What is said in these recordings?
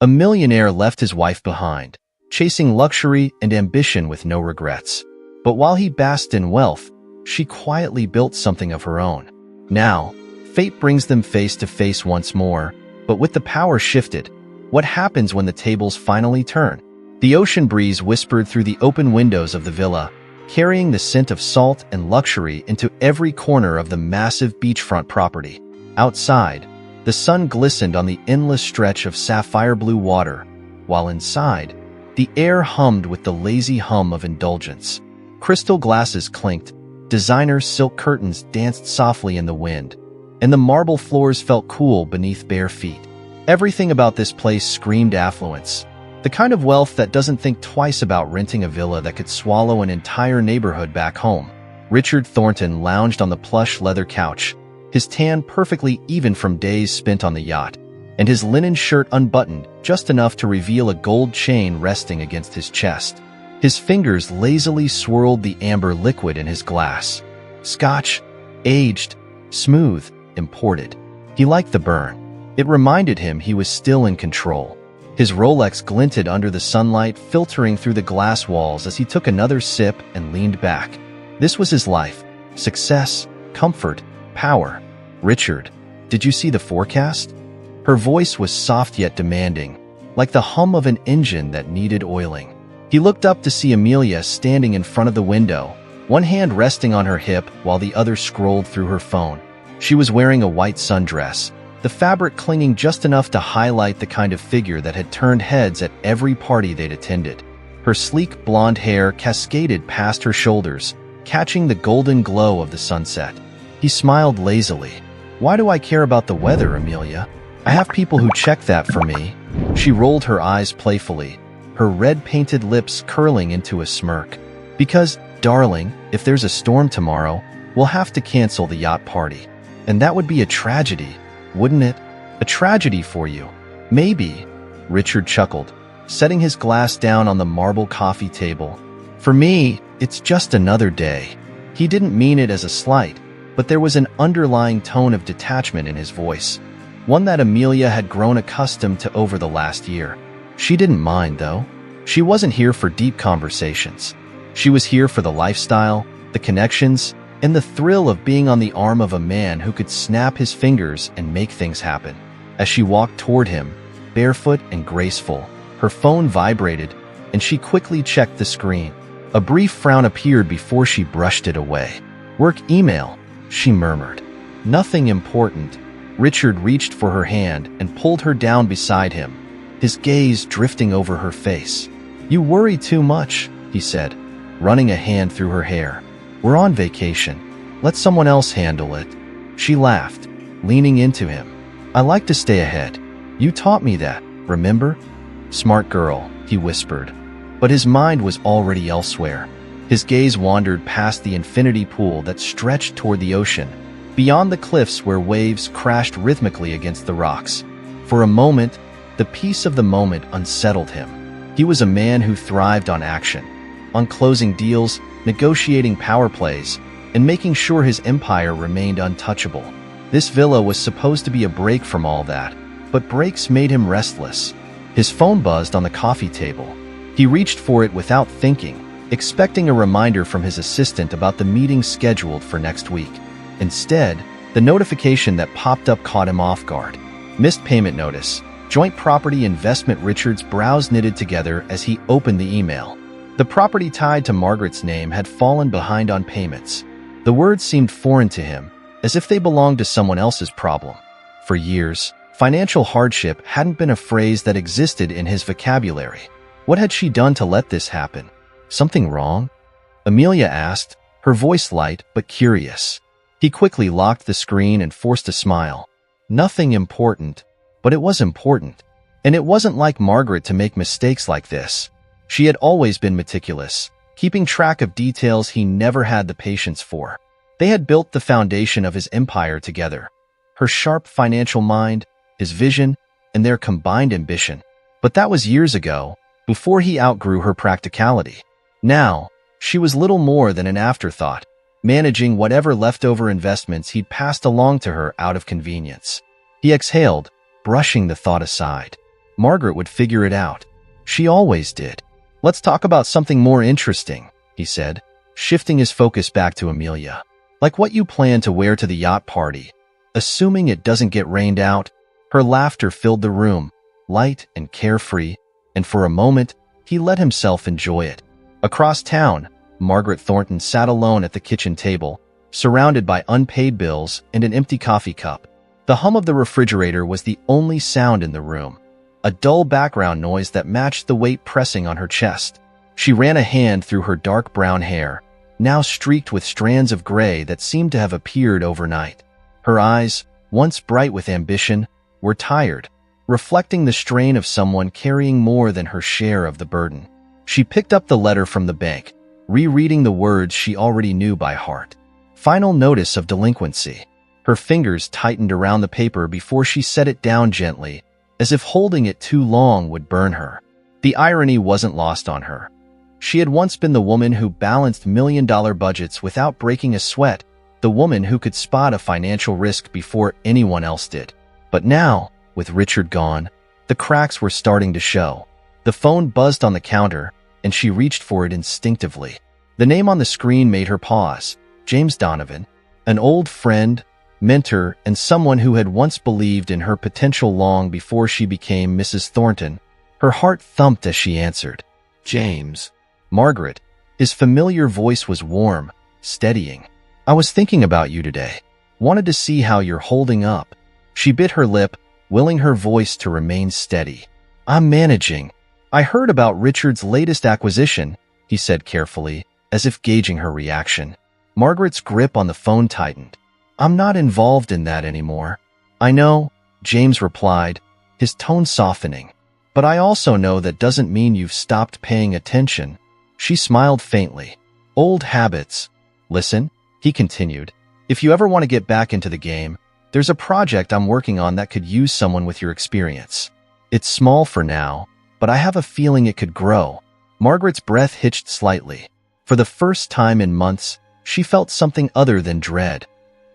A millionaire left his wife behind, chasing luxury and ambition with no regrets. But while he basked in wealth, she quietly built something of her own. Now, fate brings them face to face once more, but with the power shifted, what happens when the tables finally turn? The ocean breeze whispered through the open windows of the villa, carrying the scent of salt and luxury into every corner of the massive beachfront property. Outside, the sun glistened on the endless stretch of sapphire blue water, while inside, the air hummed with the lazy hum of indulgence. Crystal glasses clinked, designer silk curtains danced softly in the wind, and the marble floors felt cool beneath bare feet. Everything about this place screamed affluence, the kind of wealth that doesn't think twice about renting a villa that could swallow an entire neighborhood back home. Richard Thornton lounged on the plush leather couch, his tan perfectly even from days spent on the yacht, and his linen shirt unbuttoned just enough to reveal a gold chain resting against his chest. His fingers lazily swirled the amber liquid in his glass. Scotch, aged, smooth, imported. He liked the burn. It reminded him he was still in control. His Rolex glinted under the sunlight filtering through the glass walls as he took another sip and leaned back. This was his life. Success, comfort, power. Richard, did you see the forecast? Her voice was soft yet demanding, like the hum of an engine that needed oiling. He looked up to see Amelia standing in front of the window, one hand resting on her hip while the other scrolled through her phone. She was wearing a white sundress, the fabric clinging just enough to highlight the kind of figure that had turned heads at every party they'd attended. Her sleek blonde hair cascaded past her shoulders, catching the golden glow of the sunset. He smiled lazily. "Why do I care about the weather, Amelia? I have people who check that for me." She rolled her eyes playfully, her red-painted lips curling into a smirk. "Because, darling, if there's a storm tomorrow, we'll have to cancel the yacht party. And that would be a tragedy, wouldn't it? A tragedy for you." "Maybe," Richard chuckled, setting his glass down on the marble coffee table. "For me, it's just another day." He didn't mean it as a slight, but there was an underlying tone of detachment in his voice, one that Amelia had grown accustomed to over the last year. She didn't mind, though. She wasn't here for deep conversations. She was here for the lifestyle, the connections, and the thrill of being on the arm of a man who could snap his fingers and make things happen. As she walked toward him, barefoot and graceful, her phone vibrated, and she quickly checked the screen. A brief frown appeared before she brushed it away. "Work email," she murmured. "Nothing important." Richard reached for her hand and pulled her down beside him, his gaze drifting over her face. "You worry too much," he said, running a hand through her hair. "We're on vacation. Let someone else handle it." She laughed, leaning into him. "I like to stay ahead. You taught me that, remember?" "Smart girl," he whispered. But his mind was already elsewhere. His gaze wandered past the infinity pool that stretched toward the ocean, beyond the cliffs where waves crashed rhythmically against the rocks. For a moment, the peace of the moment unsettled him. He was a man who thrived on action, on closing deals, negotiating power plays, and making sure his empire remained untouchable. This villa was supposed to be a break from all that, but breaks made him restless. His phone buzzed on the coffee table. He reached for it without thinking, expecting a reminder from his assistant about the meeting scheduled for next week. Instead, the notification that popped up caught him off guard. Missed payment notice. Joint property investment. Richard's brows knitted together as he opened the email. The property tied to Margaret's name had fallen behind on payments. The words seemed foreign to him, as if they belonged to someone else's problem. For years, financial hardship hadn't been a phrase that existed in his vocabulary. What had she done to let this happen? Something wrong? Amelia asked, her voice light but curious. He quickly locked the screen and forced a smile. Nothing important, but it was important. And it wasn't like Margaret to make mistakes like this. She had always been meticulous, keeping track of details he never had the patience for. They had built the foundation of his empire together. Her sharp financial mind, his vision, and their combined ambition. But that was years ago, before he outgrew her practicality. Now, she was little more than an afterthought, managing whatever leftover investments he'd passed along to her out of convenience. He exhaled, brushing the thought aside. Margaret would figure it out. She always did. "Let's talk about something more interesting," he said, shifting his focus back to Amelia. "Like what you plan to wear to the yacht party. Assuming it doesn't get rained out." Her laughter filled the room, light and carefree, and for a moment, he let himself enjoy it. Across town, Margaret Thornton sat alone at the kitchen table, surrounded by unpaid bills and an empty coffee cup. The hum of the refrigerator was the only sound in the room, a dull background noise that matched the weight pressing on her chest. She ran a hand through her dark brown hair, now streaked with strands of gray that seemed to have appeared overnight. Her eyes, once bright with ambition, were tired, reflecting the strain of someone carrying more than her share of the burden. She picked up the letter from the bank, rereading the words she already knew by heart. Final notice of delinquency. Her fingers tightened around the paper before she set it down gently, as if holding it too long would burn her. The irony wasn't lost on her. She had once been the woman who balanced million-dollar budgets without breaking a sweat, the woman who could spot a financial risk before anyone else did. But now, with Richard gone, the cracks were starting to show. The phone buzzed on the counter, and she reached for it instinctively. The name on the screen made her pause. James Donovan, an old friend, mentor, and someone who had once believed in her potential long before she became Mrs. Thornton. Her heart thumped as she answered. "James." "Margaret." His familiar voice was warm, steadying. "I was thinking about you today. Wanted to see how you're holding up." She bit her lip, willing her voice to remain steady. "I'm managing. I heard about Richard's latest acquisition," he said carefully, as if gauging her reaction. Margaret's grip on the phone tightened. "I'm not involved in that anymore." "I know," James replied, his tone softening. "But I also know that doesn't mean you've stopped paying attention." She smiled faintly. "Old habits." "Listen," he continued, "if you ever want to get back into the game, there's a project I'm working on that could use someone with your experience. It's small for now, but I have a feeling it could grow." Margaret's breath hitched slightly. For the first time in months, she felt something other than dread.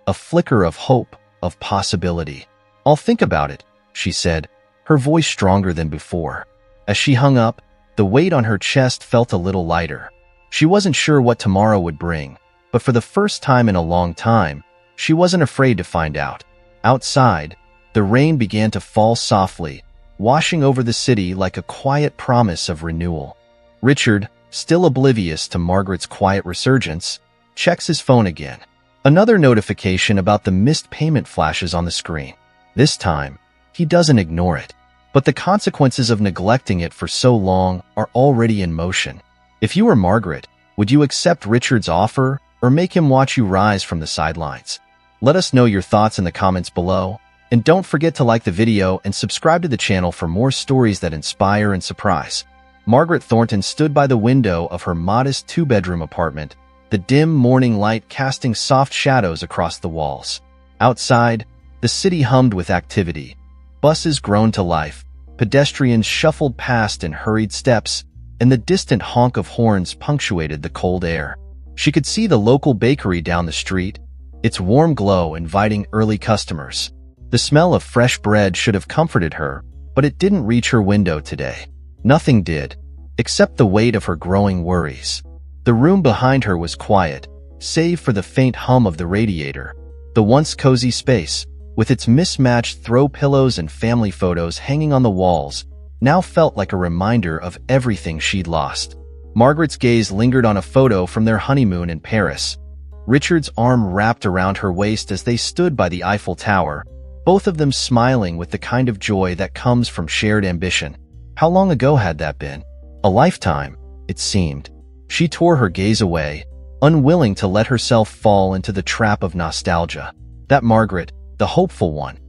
A flicker of hope, of possibility. "I'll think about it," she said, her voice stronger than before. As she hung up, the weight on her chest felt a little lighter. She wasn't sure what tomorrow would bring, but for the first time in a long time, she wasn't afraid to find out. Outside, the rain began to fall softly, washing over the city like a quiet promise of renewal. Richard, still oblivious to Margaret's quiet resurgence, checks his phone again. Another notification about the missed payment flashes on the screen. This time, he doesn't ignore it. But the consequences of neglecting it for so long are already in motion. If you were Margaret, would you accept Richard's offer or make him watch you rise from the sidelines? Let us know your thoughts in the comments below. And don't forget to like the video and subscribe to the channel for more stories that inspire and surprise. Margaret Thornton stood by the window of her modest two-bedroom apartment, the dim morning light casting soft shadows across the walls. Outside, the city hummed with activity. Buses groaned to life, pedestrians shuffled past in hurried steps, and the distant honk of horns punctuated the cold air. She could see the local bakery down the street, its warm glow inviting early customers. The smell of fresh bread should have comforted her, but it didn't reach her window today. Nothing did, except the weight of her growing worries. The room behind her was quiet, save for the faint hum of the radiator. The once cozy space, with its mismatched throw pillows and family photos hanging on the walls, now felt like a reminder of everything she'd lost. Margaret's gaze lingered on a photo from their honeymoon in Paris. Richard's arm wrapped around her waist as they stood by the Eiffel Tower, both of them smiling with the kind of joy that comes from shared ambition. How long ago had that been? A lifetime, it seemed. She tore her gaze away, unwilling to let herself fall into the trap of nostalgia. That Margaret, the hopeful one,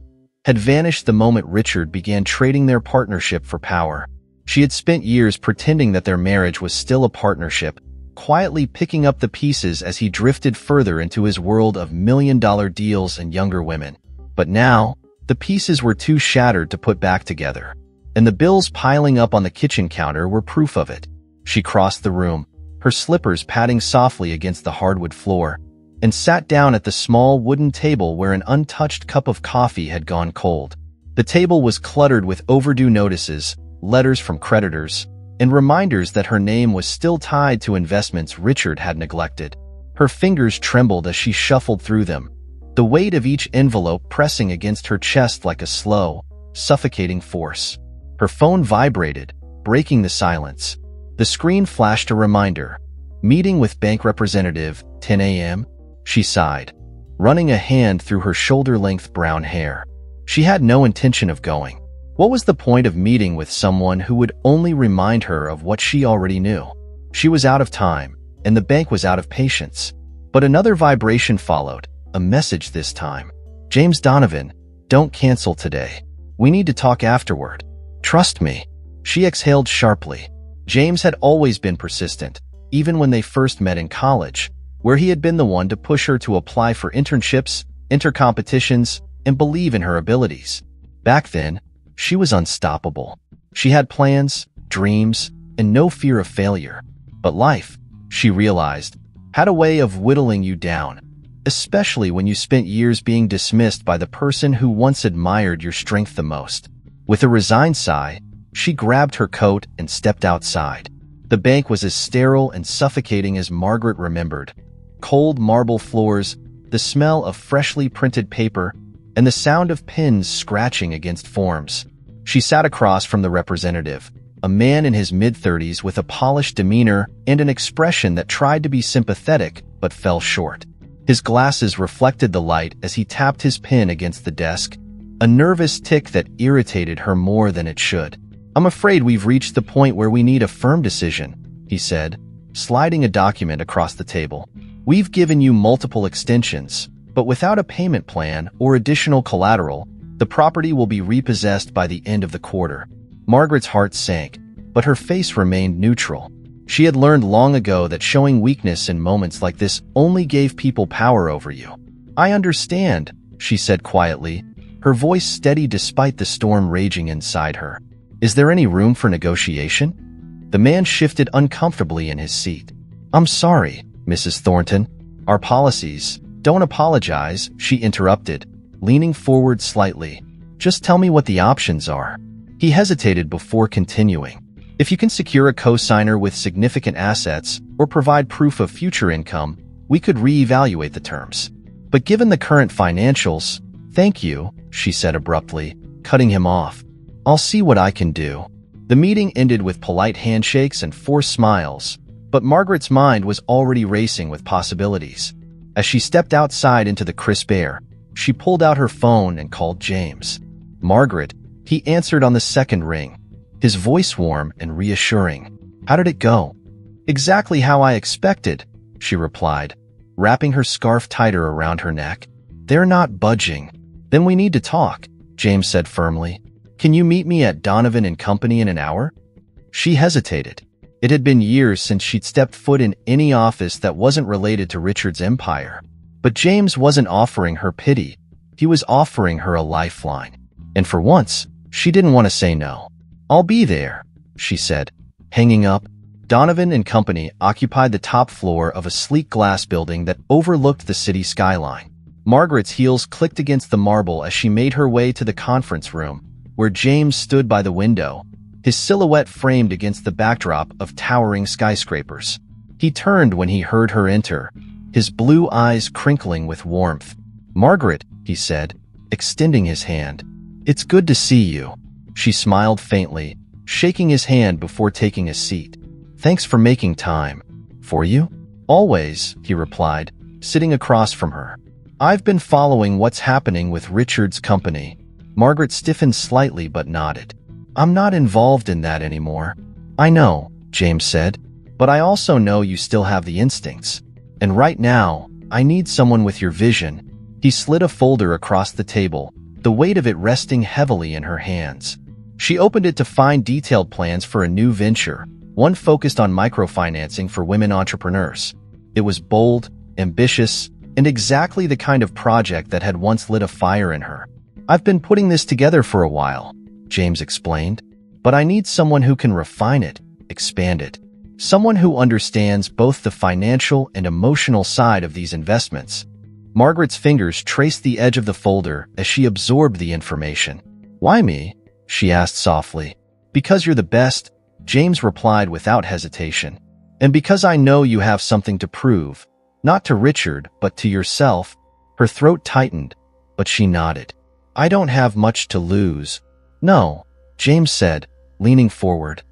had vanished the moment Richard began trading their partnership for power. She had spent years pretending that their marriage was still a partnership, quietly picking up the pieces as he drifted further into his world of million-dollar deals and younger women. But now, the pieces were too shattered to put back together, and the bills piling up on the kitchen counter were proof of it. She crossed the room, her slippers padding softly against the hardwood floor, and sat down at the small wooden table where an untouched cup of coffee had gone cold. The table was cluttered with overdue notices, letters from creditors, and reminders that her name was still tied to investments Richard had neglected. Her fingers trembled as she shuffled through them, the weight of each envelope pressing against her chest like a slow, suffocating force. Her phone vibrated, breaking the silence. The screen flashed a reminder. Meeting with bank representative, 10 a.m.? She sighed, running a hand through her shoulder-length brown hair. She had no intention of going. What was the point of meeting with someone who would only remind her of what she already knew? She was out of time, and the bank was out of patience. But another vibration followed, a message this time. James Donovan, don't cancel today. We need to talk afterward. Trust me. She exhaled sharply. James had always been persistent, even when they first met in college, where he had been the one to push her to apply for internships, enter competitions, and believe in her abilities. Back then, she was unstoppable. She had plans, dreams, and no fear of failure. But life, she realized, had a way of whittling you down, especially when you spent years being dismissed by the person who once admired your strength the most. With a resigned sigh, she grabbed her coat and stepped outside. The bank was as sterile and suffocating as Margaret remembered. Cold marble floors, the smell of freshly printed paper, and the sound of pens scratching against forms. She sat across from the representative, a man in his mid-30s with a polished demeanor and an expression that tried to be sympathetic but fell short. His glasses reflected the light as he tapped his pen against the desk, a nervous tick that irritated her more than it should. I'm afraid we've reached the point where we need a firm decision, he said, sliding a document across the table. We've given you multiple extensions, but without a payment plan or additional collateral, the property will be repossessed by the end of the quarter. Margaret's heart sank, but her face remained neutral. She had learned long ago that showing weakness in moments like this only gave people power over you. I understand, she said quietly, her voice steady despite the storm raging inside her. Is there any room for negotiation? The man shifted uncomfortably in his seat. I'm sorry, Mrs. Thornton. Our policies. Don't apologize, she interrupted, leaning forward slightly. Just tell me what the options are. He hesitated before continuing. If you can secure a co-signer with significant assets or provide proof of future income, we could reevaluate the terms. But given the current financials, thank you, she said abruptly, cutting him off. I'll see what I can do. The meeting ended with polite handshakes and forced smiles, but Margaret's mind was already racing with possibilities. As she stepped outside into the crisp air, she pulled out her phone and called James. Margaret, he answered on the second ring, his voice warm and reassuring. How did it go? Exactly how I expected, she replied, wrapping her scarf tighter around her neck. They're not budging. Then we need to talk, James said firmly. Can you meet me at Donovan and Company in an hour? She hesitated. It had been years since she'd stepped foot in any office that wasn't related to Richard's empire. But James wasn't offering her pity. He was offering her a lifeline. And for once, she didn't want to say no. I'll be there, she said. Hanging up, Donovan and Company occupied the top floor of a sleek glass building that overlooked the city skyline. Margaret's heels clicked against the marble as she made her way to the conference room, where James stood by the window, his silhouette framed against the backdrop of towering skyscrapers. He turned when he heard her enter, his blue eyes crinkling with warmth. Margaret, he said, extending his hand. It's good to see you. She smiled faintly, shaking his hand before taking a seat. Thanks for making time. For you? Always, he replied, sitting across from her. I've been following what's happening with Richard's company. Margaret stiffened slightly but nodded. I'm not involved in that anymore. I know, James said, but I also know you still have the instincts. And right now, I need someone with your vision. He slid a folder across the table, the weight of it resting heavily in her hands. She opened it to find detailed plans for a new venture, one focused on microfinancing for women entrepreneurs. It was bold, ambitious, and exactly the kind of project that had once lit a fire in her. I've been putting this together for a while, James explained, but I need someone who can refine it, expand it. Someone who understands both the financial and emotional side of these investments. Margaret's fingers traced the edge of the folder as she absorbed the information. "Why me?" she asked softly. "Because you're the best," James replied without hesitation. "And because I know you have something to prove, not to Richard, but to yourself." Her throat tightened, but she nodded. "I don't have much to lose." "No," James said, leaning forward.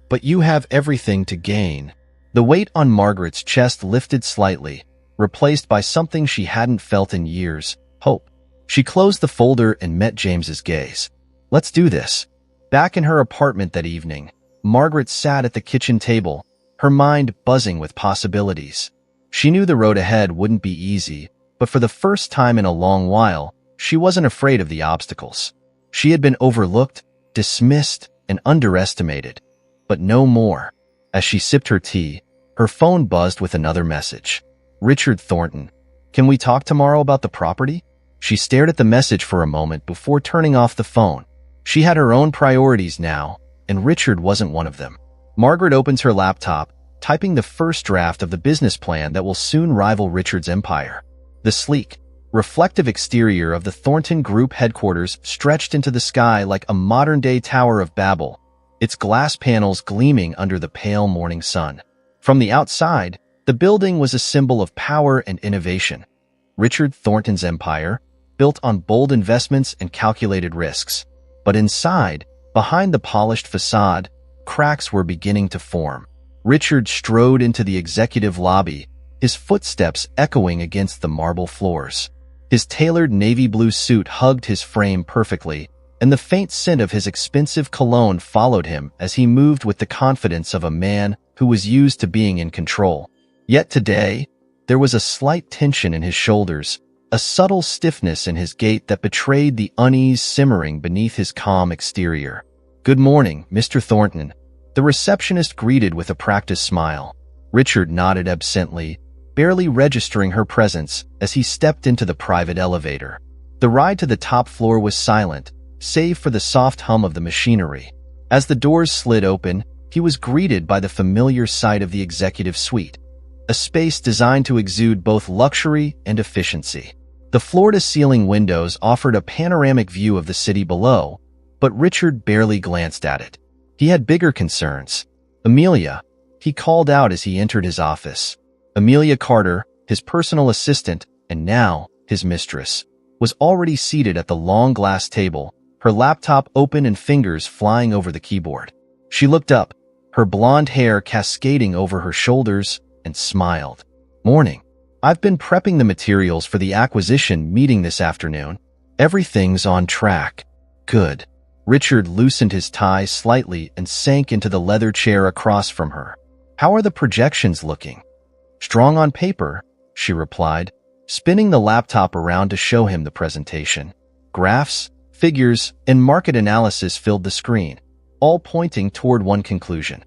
"But you have everything to gain." The weight on Margaret's chest lifted slightly, replaced by something she hadn't felt in years, hope. She closed the folder and met James's gaze. "Let's do this." Back in her apartment that evening, Margaret sat at the kitchen table, her mind buzzing with possibilities. She knew the road ahead wouldn't be easy, but for the first time in a long while, she wasn't afraid of the obstacles. She had been overlooked, dismissed, and underestimated, but no more. As she sipped her tea, her phone buzzed with another message. "Richard Thornton, can we talk tomorrow about the property?" She stared at the message for a moment before turning off the phone. She had her own priorities now, and Richard wasn't one of them. Margaret opens her laptop, typing the first draft of the business plan that will soon rival Richard's empire. The sleek, reflective exterior of the Thornton Group headquarters stretched into the sky like a modern-day Tower of Babel, its glass panels gleaming under the pale morning sun. From the outside, the building was a symbol of power and innovation. Richard Thornton's empire, built on bold investments and calculated risks. But inside, behind the polished facade, cracks were beginning to form. Richard strode into the executive lobby, his footsteps echoing against the marble floors. His tailored navy blue suit hugged his frame perfectly, and the faint scent of his expensive cologne followed him as he moved with the confidence of a man who was used to being in control. Yet today, there was a slight tension in his shoulders, a subtle stiffness in his gait that betrayed the unease simmering beneath his calm exterior. "Good morning, Mr. Thornton," the receptionist greeted with a practiced smile. Richard nodded absently, barely registering her presence as he stepped into the private elevator. The ride to the top floor was silent, save for the soft hum of the machinery. As the doors slid open, he was greeted by the familiar sight of the executive suite, a space designed to exude both luxury and efficiency. The floor-to-ceiling windows offered a panoramic view of the city below, but Richard barely glanced at it. He had bigger concerns. "Amelia," he called out as he entered his office. Amelia Carter, his personal assistant, and now his mistress, was already seated at the long glass table, her laptop open and fingers flying over the keyboard. She looked up, her blonde hair cascading over her shoulders, and smiled. "Morning. I've been prepping the materials for the acquisition meeting this afternoon. Everything's on track." "Good." Richard loosened his tie slightly and sank into the leather chair across from her. "How are the projections looking?" "Strong on paper," she replied, spinning the laptop around to show him the presentation. Graphs, figures, and market analysis filled the screen, all pointing toward one conclusion.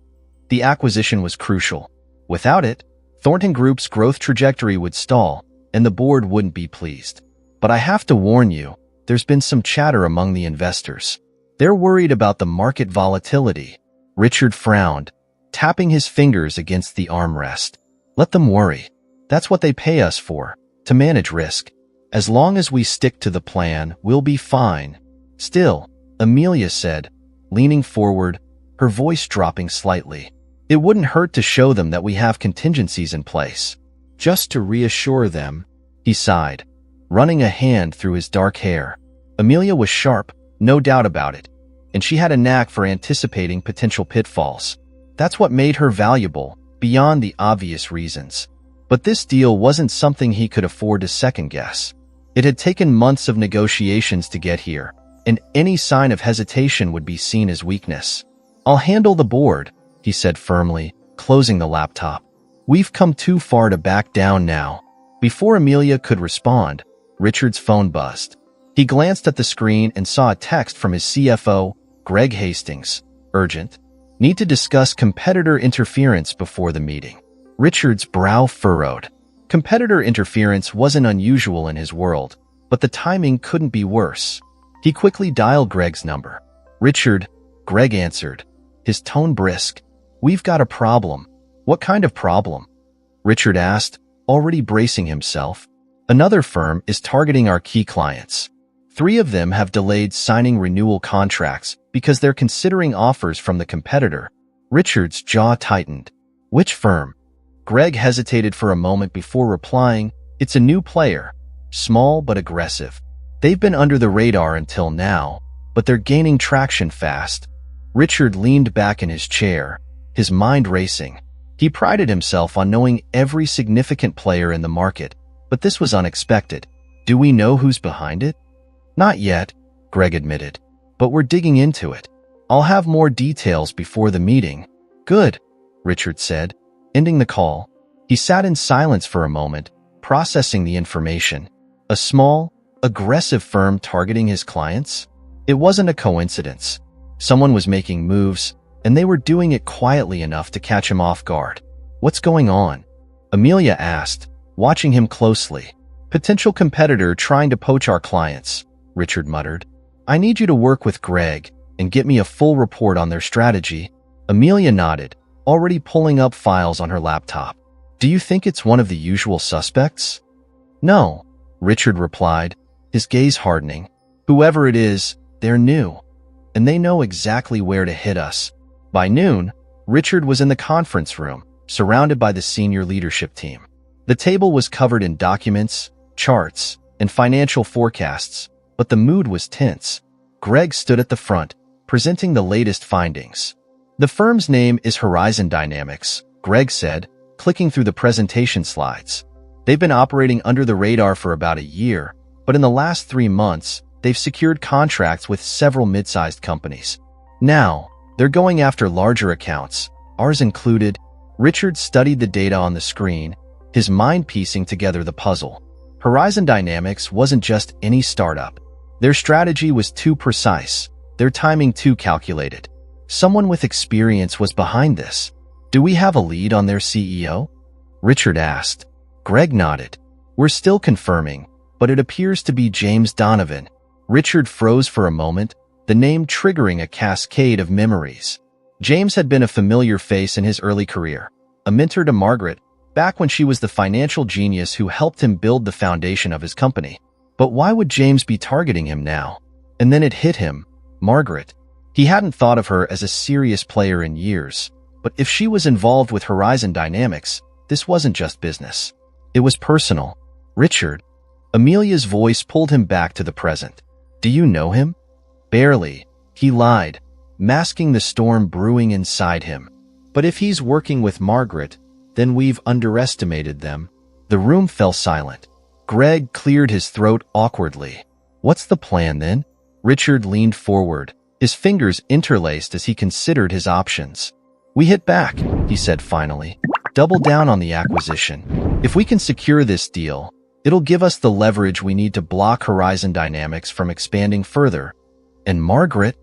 The acquisition was crucial. Without it, Thornton Group's growth trajectory would stall, and the board wouldn't be pleased. "But I have to warn you, there's been some chatter among the investors. They're worried about the market volatility." Richard frowned, tapping his fingers against the armrest. "Let them worry. That's what they pay us for, to manage risk. As long as we stick to the plan, we'll be fine." "Still," Amelia said, leaning forward, her voice dropping slightly, "it wouldn't hurt to show them that we have contingencies in place." "Just to reassure them," he sighed, running a hand through his dark hair. Amelia was sharp, no doubt about it, and she had a knack for anticipating potential pitfalls. That's what made her valuable, beyond the obvious reasons. But this deal wasn't something he could afford to second-guess. It had taken months of negotiations to get here, and any sign of hesitation would be seen as weakness. "I'll handle the board," he said firmly, closing the laptop. "We've come too far to back down now." Before Amelia could respond, Richard's phone buzzed. He glanced at the screen and saw a text from his CFO, Greg Hastings. "Urgent. Need to discuss competitor interference before the meeting." Richard's brow furrowed. Competitor interference wasn't unusual in his world, but the timing couldn't be worse. He quickly dialed Greg's number. "Richard," Greg answered, his tone brisk. "We've got a problem." "What kind of problem?" Richard asked, already bracing himself. "Another firm is targeting our key clients. 3 of them have delayed signing renewal contracts because they're considering offers from the competitor. Richard's jaw tightened. Which firm? Greg hesitated for a moment before replying, it's a new player, small but aggressive. They've been under the radar until now, but they're gaining traction fast. Richard leaned back in his chair, his mind racing. He prided himself on knowing every significant player in the market, but this was unexpected. Do we know who's behind it? Not yet, Greg admitted, but we're digging into it. I'll have more details before the meeting. Good, Richard said, ending the call. He sat in silence for a moment, processing the information. A small, aggressive firm targeting his clients? It wasn't a coincidence. Someone was making moves, and they were doing it quietly enough to catch him off guard. What's going on? Amelia asked, watching him closely. Potential competitor trying to poach our clients, Richard muttered. I need you to work with Greg and get me a full report on their strategy. Amelia nodded, already pulling up files on her laptop. Do you think it's one of the usual suspects? No, Richard replied, his gaze hardening. Whoever it is, they're new, and they know exactly where to hit us. By noon, Richard was in the conference room, surrounded by the senior leadership team. The table was covered in documents, charts, and financial forecasts, but the mood was tense. Greg stood at the front, presenting the latest findings. The firm's name is Horizon Dynamics, Greg said, clicking through the presentation slides. They've been operating under the radar for about a year, but in the last 3 months, they've secured contracts with several mid-sized companies. Now, they're going after larger accounts, ours included. Richard studied the data on the screen, his mind piecing together the puzzle. Horizon Dynamics wasn't just any startup. Their strategy was too precise, their timing too calculated. Someone with experience was behind this. Do we have a lead on their CEO? Richard asked. Greg nodded. We're still confirming, but it appears to be James Donovan. Richard froze for a moment, the name triggering a cascade of memories. James had been a familiar face in his early career, a mentor to Margaret, back when she was the financial genius who helped him build the foundation of his company. But why would James be targeting him now? And then it hit him, Margaret. He hadn't thought of her as a serious player in years, but if she was involved with Horizon Dynamics, this wasn't just business. It was personal. Richard. Amelia's voice pulled him back to the present. Do you know him? Barely, he lied, masking the storm brewing inside him. But if he's working with Margaret, then we've underestimated them. The room fell silent. Greg cleared his throat awkwardly. What's the plan then? Richard leaned forward, his fingers interlaced as he considered his options. We hit back, he said finally. Double down on the acquisition. If we can secure this deal, it'll give us the leverage we need to block Horizon Dynamics from expanding further. And Margaret?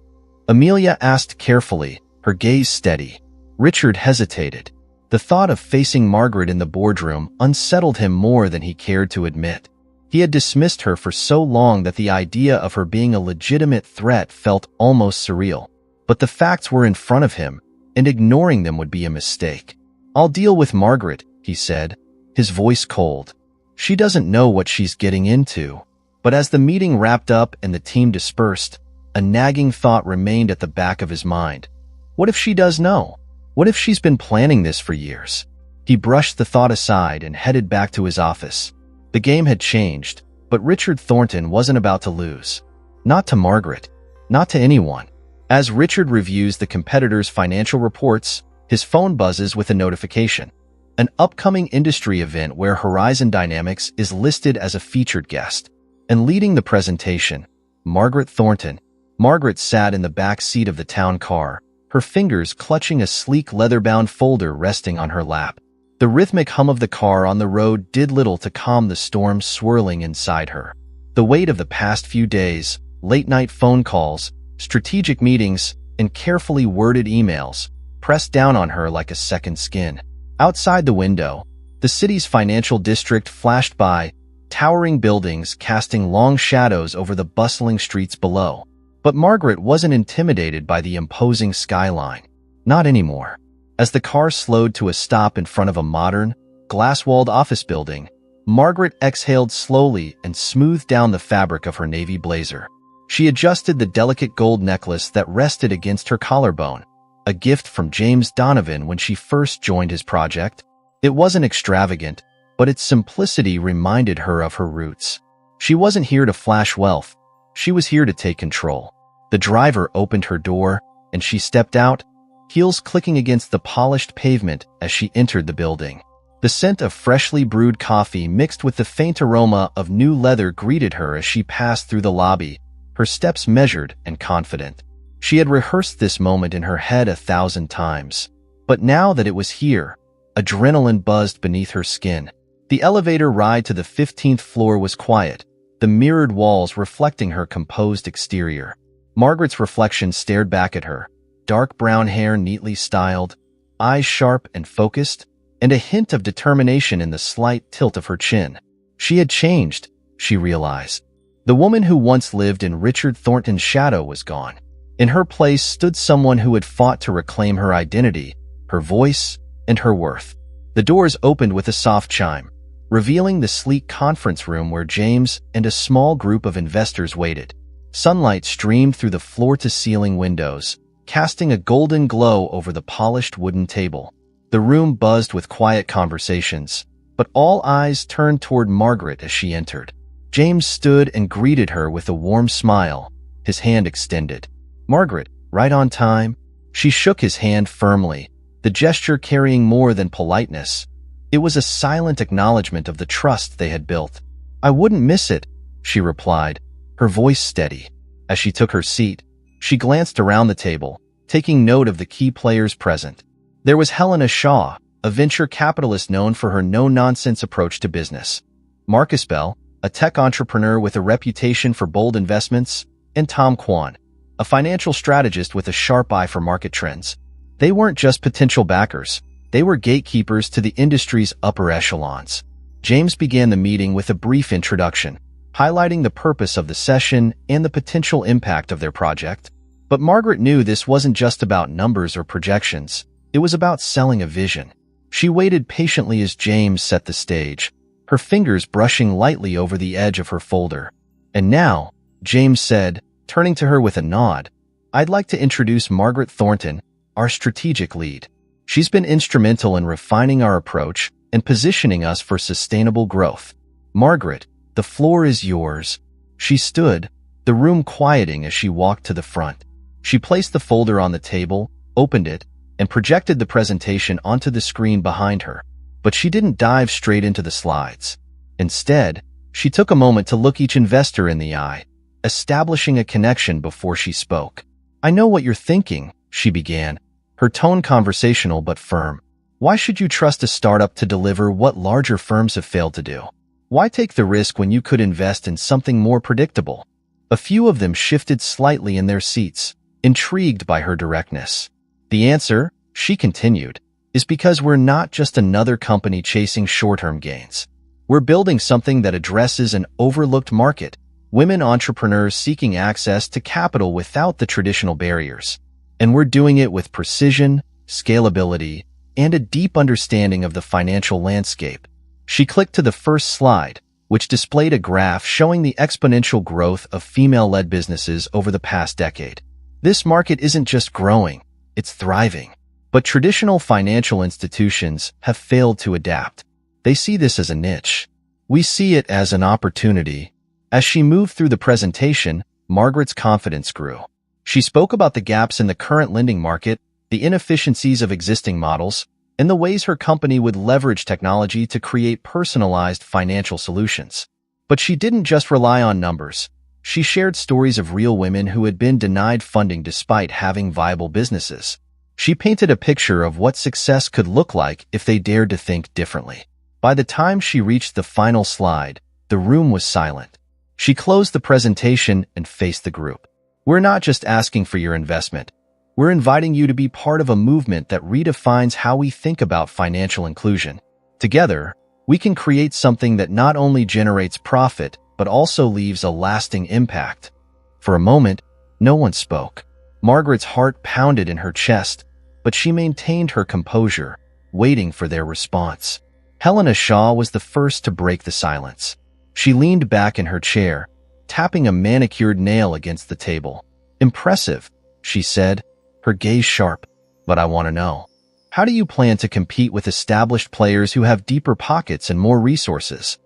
Amelia asked carefully, her gaze steady. Richard hesitated. The thought of facing Margaret in the boardroom unsettled him more than he cared to admit. He had dismissed her for so long that the idea of her being a legitimate threat felt almost surreal. But the facts were in front of him, and ignoring them would be a mistake. I'll deal with Margaret, he said, his voice cold. She doesn't know what she's getting into. But as the meeting wrapped up and the team dispersed, a nagging thought remained at the back of his mind. What if she does know? What if she's been planning this for years? He brushed the thought aside and headed back to his office. The game had changed, but Richard Thornton wasn't about to lose. Not to Margaret. Not to anyone. As Richard reviews the competitor's financial reports, his phone buzzes with a notification. An upcoming industry event where Horizon Dynamics is listed as a featured guest. And leading the presentation, Margaret Thornton. Margaret sat in the back seat of the town car, her fingers clutching a sleek leather-bound folder resting on her lap. The rhythmic hum of the car on the road did little to calm the storm swirling inside her. The weight of the past few days, late-night phone calls, strategic meetings, and carefully worded emails pressed down on her like a second skin. Outside the window, the city's financial district flashed by, towering buildings casting long shadows over the bustling streets below. But Margaret wasn't intimidated by the imposing skyline. Not anymore. As the car slowed to a stop in front of a modern, glass-walled office building, Margaret exhaled slowly and smoothed down the fabric of her navy blazer. She adjusted the delicate gold necklace that rested against her collarbone, a gift from James Donovan when she first joined his project. It wasn't extravagant, but its simplicity reminded her of her roots. She wasn't here to flash wealth. She was here to take control. The driver opened her door, and she stepped out, heels clicking against the polished pavement as she entered the building. The scent of freshly brewed coffee mixed with the faint aroma of new leather greeted her as she passed through the lobby, her steps measured and confident. She had rehearsed this moment in her head 1,000 times. But now that it was here, adrenaline buzzed beneath her skin. The elevator ride to the 15th floor was quiet, the mirrored walls reflecting her composed exterior. Margaret's reflection stared back at her, dark brown hair neatly styled, eyes sharp and focused, and a hint of determination in the slight tilt of her chin. She had changed, she realized. The woman who once lived in Richard Thornton's shadow was gone. In her place stood someone who had fought to reclaim her identity, her voice, and her worth. The doors opened with a soft chime, revealing the sleek conference room where James and a small group of investors waited. Sunlight streamed through the floor-to-ceiling windows, casting a golden glow over the polished wooden table. The room buzzed with quiet conversations, but all eyes turned toward Margaret as she entered. James stood and greeted her with a warm smile, his hand extended. "Margaret, right on time?" She shook his hand firmly, the gesture carrying more than politeness. It was a silent acknowledgement of the trust they had built. "I wouldn't miss it," she replied, her voice steady. As she took her seat, she glanced around the table, taking note of the key players present. There was Helena Shaw, a venture capitalist known for her no-nonsense approach to business. Marcus Bell, a tech entrepreneur with a reputation for bold investments, and Tom Kwan, a financial strategist with a sharp eye for market trends. They weren't just potential backers. They were gatekeepers to the industry's upper echelons. James began the meeting with a brief introduction, highlighting the purpose of the session and the potential impact of their project. But Margaret knew this wasn't just about numbers or projections. It was about selling a vision. She waited patiently as James set the stage, her fingers brushing lightly over the edge of her folder. "And now," James said, turning to her with a nod, "I'd like to introduce Margaret Thornton, our strategic lead. She's been instrumental in refining our approach and positioning us for sustainable growth. Margaret, the floor is yours." She stood, the room quieting as she walked to the front. She placed the folder on the table, opened it, and projected the presentation onto the screen behind her. But she didn't dive straight into the slides. Instead, she took a moment to look each investor in the eye, establishing a connection before she spoke. "I know what you're thinking," she began, her tone conversational but firm. "Why should you trust a startup to deliver what larger firms have failed to do? Why take the risk when you could invest in something more predictable?" A few of them shifted slightly in their seats, intrigued by her directness. "The answer," she continued, "is because we're not just another company chasing short-term gains. We're building something that addresses an overlooked market, women entrepreneurs seeking access to capital without the traditional barriers. And we're doing it with precision, scalability, and a deep understanding of the financial landscape." She clicked to the first slide, which displayed a graph showing the exponential growth of female-led businesses over the past decade. This market isn't just growing, it's thriving. But traditional financial institutions have failed to adapt. They see this as a niche. We see it as an opportunity. As she moved through the presentation, Margaret's confidence grew. She spoke about the gaps in the current lending market, the inefficiencies of existing models, and the ways her company would leverage technology to create personalized financial solutions. But she didn't just rely on numbers. She shared stories of real women who had been denied funding despite having viable businesses. She painted a picture of what success could look like if they dared to think differently. By the time she reached the final slide, the room was silent. She closed the presentation and faced the group. "We're not just asking for your investment. We're inviting you to be part of a movement that redefines how we think about financial inclusion. Together, we can create something that not only generates profit, but also leaves a lasting impact." For a moment, no one spoke. Margaret's heart pounded in her chest, but she maintained her composure, waiting for their response. Helena Shaw was the first to break the silence. She leaned back in her chair, tapping a manicured nail against the table. "Impressive," she said, her gaze sharp. "But I want to know, how do you plan to compete with established players who have deeper pockets and more resources?"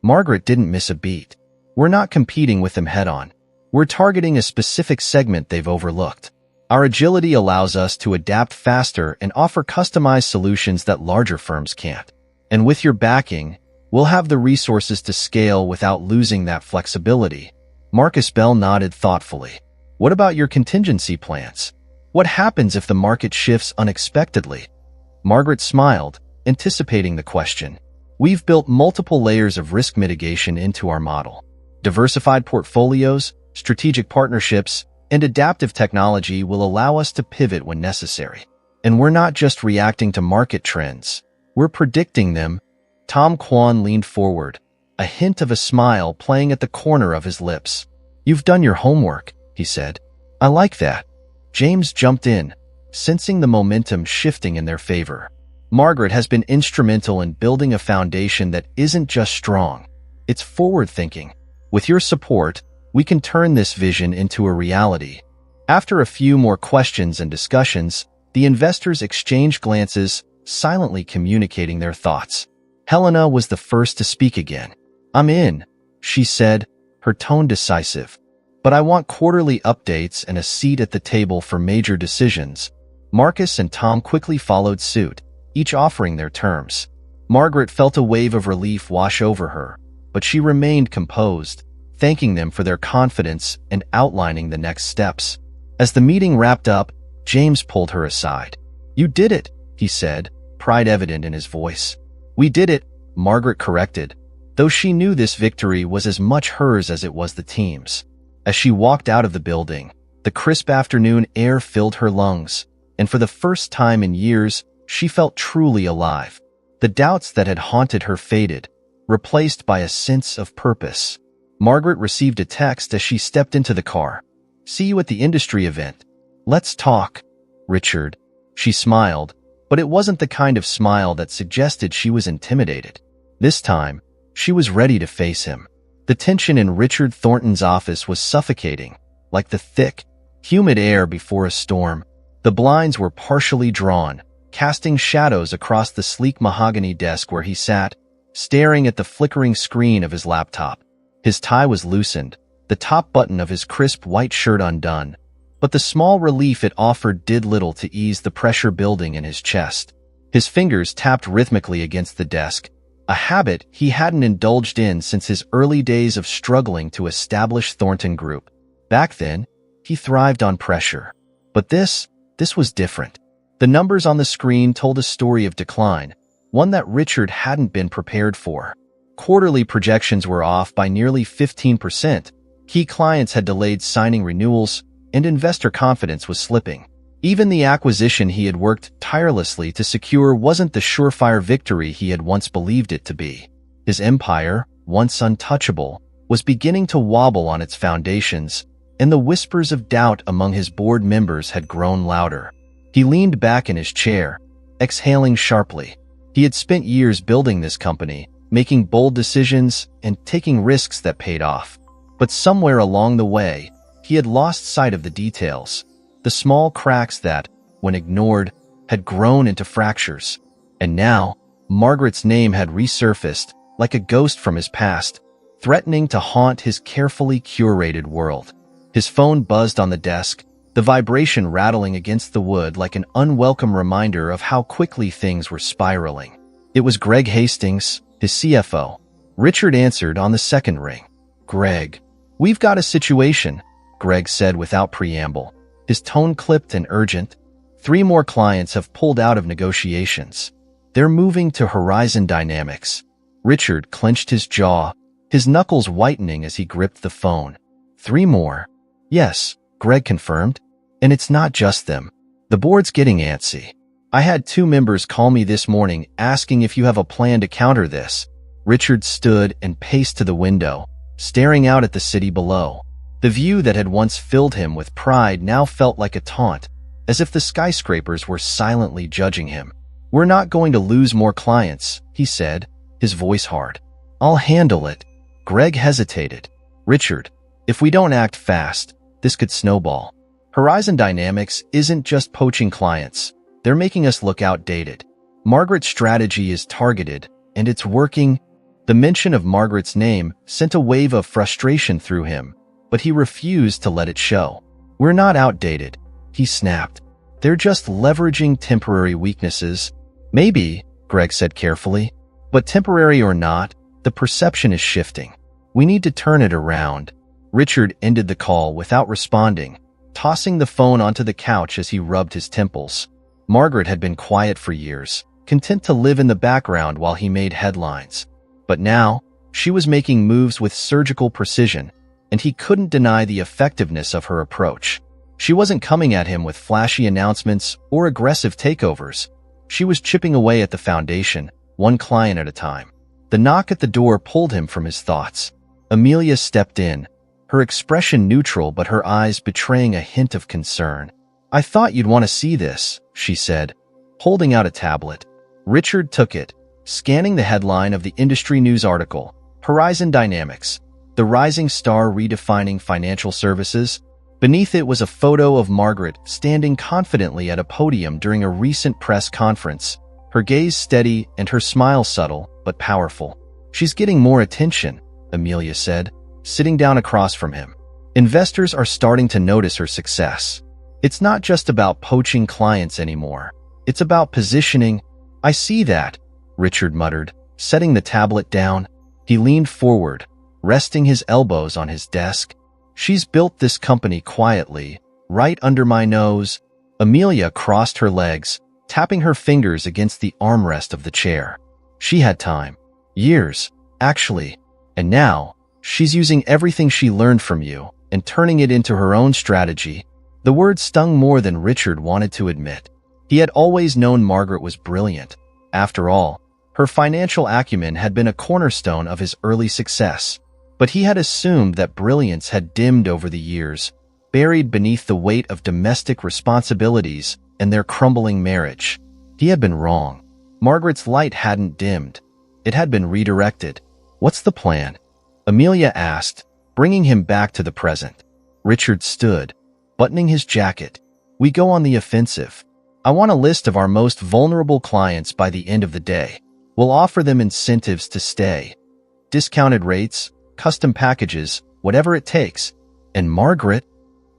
Margaret didn't miss a beat. "We're not competing with them head-on. We're targeting a specific segment they've overlooked. Our agility allows us to adapt faster and offer customized solutions that larger firms can't. And with your backing, we'll have the resources to scale without losing that flexibility." Marcus Bell nodded thoughtfully. "What about your contingency plans? What happens if the market shifts unexpectedly?" Margaret smiled, anticipating the question. "We've built multiple layers of risk mitigation into our model. Diversified portfolios, strategic partnerships, and adaptive technology will allow us to pivot when necessary. And we're not just reacting to market trends. We're predicting them." Tom Kwan leaned forward, a hint of a smile playing at the corner of his lips. "You've done your homework," he said. "I like that." James jumped in, sensing the momentum shifting in their favor. "Margaret has been instrumental in building a foundation that isn't just strong. It's forward-thinking. With your support, we can turn this vision into a reality." After a few more questions and discussions, the investors exchanged glances, silently communicating their thoughts. Helena was the first to speak again. "I'm in," she said, her tone decisive. "But I want quarterly updates and a seat at the table for major decisions." Marcus and Tom quickly followed suit, each offering their terms. Margaret felt a wave of relief wash over her, but she remained composed, thanking them for their confidence and outlining the next steps. As the meeting wrapped up, James pulled her aside. "You did it," he said, pride evident in his voice. "We did it," Margaret corrected, though she knew this victory was as much hers as it was the team's. As she walked out of the building, the crisp afternoon air filled her lungs, and for the first time in years, she felt truly alive. The doubts that had haunted her faded, replaced by a sense of purpose. Margaret received a text as she stepped into the car. "See you at the industry event. Let's talk, Richard." She smiled, but it wasn't the kind of smile that suggested she was intimidated. This time, she was ready to face him. The tension in Richard Thornton's office was suffocating, like the thick, humid air before a storm. The blinds were partially drawn, casting shadows across the sleek mahogany desk where he sat, staring at the flickering screen of his laptop. His tie was loosened, the top button of his crisp white shirt undone, but the small relief it offered did little to ease the pressure building in his chest. His fingers tapped rhythmically against the desk, a habit he hadn't indulged in since his early days of struggling to establish Thornton Group. Back then, he thrived on pressure. But this was different. The numbers on the screen told a story of decline, one that Richard hadn't been prepared for. Quarterly projections were off by nearly 15%, key clients had delayed signing renewals, and investor confidence was slipping. Even the acquisition he had worked tirelessly to secure wasn't the surefire victory he had once believed it to be. His empire, once untouchable, was beginning to wobble on its foundations, and the whispers of doubt among his board members had grown louder. He leaned back in his chair, exhaling sharply. He had spent years building this company, making bold decisions and taking risks that paid off. But somewhere along the way, he had lost sight of the details. The small cracks that, when ignored, had grown into fractures. And now, Margaret's name had resurfaced, like a ghost from his past, threatening to haunt his carefully curated world. His phone buzzed on the desk, the vibration rattling against the wood like an unwelcome reminder of how quickly things were spiraling. It was Greg Hastings, his CFO. Richard answered on the second ring. "Greg, we've got a situation," Greg said without preamble. His tone clipped and urgent. "3 more clients have pulled out of negotiations. They're moving to Horizon Dynamics." Richard clenched his jaw, his knuckles whitening as he gripped the phone. 3 more? "Yes," Greg confirmed. "And it's not just them. The board's getting antsy. I had 2 members call me this morning asking if you have a plan to counter this." Richard stood and paced to the window, staring out at the city below. The view that had once filled him with pride now felt like a taunt, as if the skyscrapers were silently judging him. "We're not going to lose more clients," he said, his voice hard. "I'll handle it." Greg hesitated. "Richard, if we don't act fast, this could snowball. Horizon Dynamics isn't just poaching clients. They're making us look outdated. Margaret's strategy is targeted, and it's working." The mention of Margaret's name sent a wave of frustration through him, but he refused to let it show. "We're not outdated," he snapped. "They're just leveraging temporary weaknesses." "Maybe," Greg said carefully, "but temporary or not, the perception is shifting. We need to turn it around." Richard ended the call without responding, tossing the phone onto the couch as he rubbed his temples. Margaret had been quiet for years, content to live in the background while he made headlines. But now, she was making moves with surgical precision, and he couldn't deny the effectiveness of her approach. She wasn't coming at him with flashy announcements or aggressive takeovers. She was chipping away at the foundation, one client at a time. The knock at the door pulled him from his thoughts. Amelia stepped in, her expression neutral but her eyes betraying a hint of concern. "I thought you'd want to see this," she said, holding out a tablet. Richard took it, scanning the headline of the industry news article, "Horizon Dynamics, the rising star redefining financial services." Beneath it was a photo of Margaret standing confidently at a podium during a recent press conference, her gaze steady and her smile subtle but powerful. "She's getting more attention," Amelia said, sitting down across from him. "Investors are starting to notice her success. It's not just about poaching clients anymore. It's about positioning." "I see that," Richard muttered, setting the tablet down. He leaned forward, resting his elbows on his desk. "She's built this company quietly, right under my nose." Amelia crossed her legs, tapping her fingers against the armrest of the chair. "She had time. Years, actually. And now, she's using everything she learned from you and turning it into her own strategy." The word stung more than Richard wanted to admit. He had always known Margaret was brilliant. After all, her financial acumen had been a cornerstone of his early success. But he had assumed that brilliance had dimmed over the years, buried beneath the weight of domestic responsibilities and their crumbling marriage. He had been wrong. Margaret's light hadn't dimmed. It had been redirected. "What's the plan?" Amelia asked, bringing him back to the present. Richard stood, buttoning his jacket. "We go on the offensive. I want a list of our most vulnerable clients by the end of the day. We'll offer them incentives to stay. Discounted rates, custom packages, whatever it takes." "And Margaret?"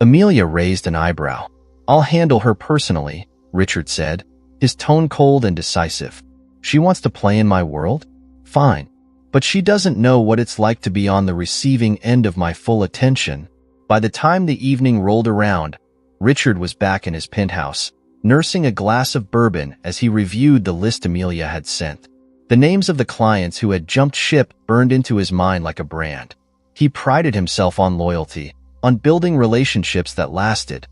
Amelia raised an eyebrow. "I'll handle her personally," Richard said, his tone cold and decisive. "She wants to play in my world? Fine. But she doesn't know what it's like to be on the receiving end of my full attention." By the time the evening rolled around, Richard was back in his penthouse, nursing a glass of bourbon as he reviewed the list Amelia had sent. The names of the clients who had jumped ship burned into his mind like a brand. He prided himself on loyalty, on building relationships that lasted.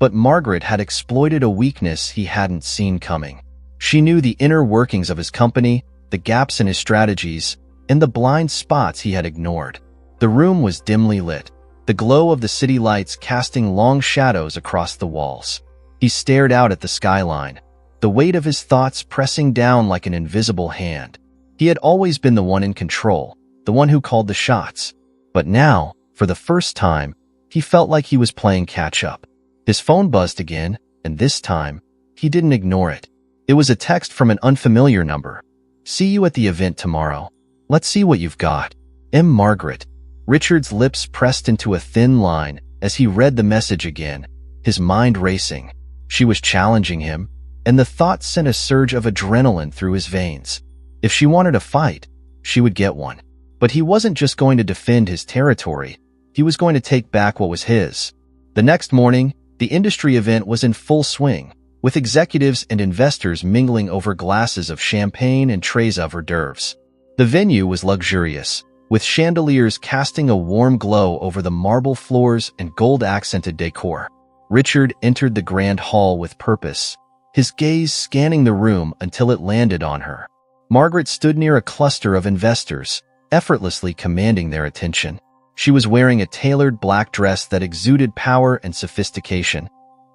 But Margaret had exploited a weakness he hadn't seen coming. She knew the inner workings of his company, the gaps in his strategies, and the blind spots he had ignored. The room was dimly lit, the glow of the city lights casting long shadows across the walls. He stared out at the skyline, the weight of his thoughts pressing down like an invisible hand. He had always been the one in control, the one who called the shots. But now, for the first time, he felt like he was playing catch-up. His phone buzzed again, and this time, he didn't ignore it. It was a text from an unfamiliar number. "See you at the event tomorrow. Let's see what you've got. M. Margaret." Richard's lips pressed into a thin line as he read the message again, his mind racing. She was challenging him, and the thought sent a surge of adrenaline through his veins. If she wanted a fight, she would get one. But he wasn't just going to defend his territory. He was going to take back what was his. The next morning, the industry event was in full swing, with executives and investors mingling over glasses of champagne and trays of hors d'oeuvres. The venue was luxurious, with chandeliers casting a warm glow over the marble floors and gold-accented decor. Richard entered the grand hall with purpose, his gaze scanning the room until it landed on her. Margaret stood near a cluster of investors, effortlessly commanding their attention. She was wearing a tailored black dress that exuded power and sophistication.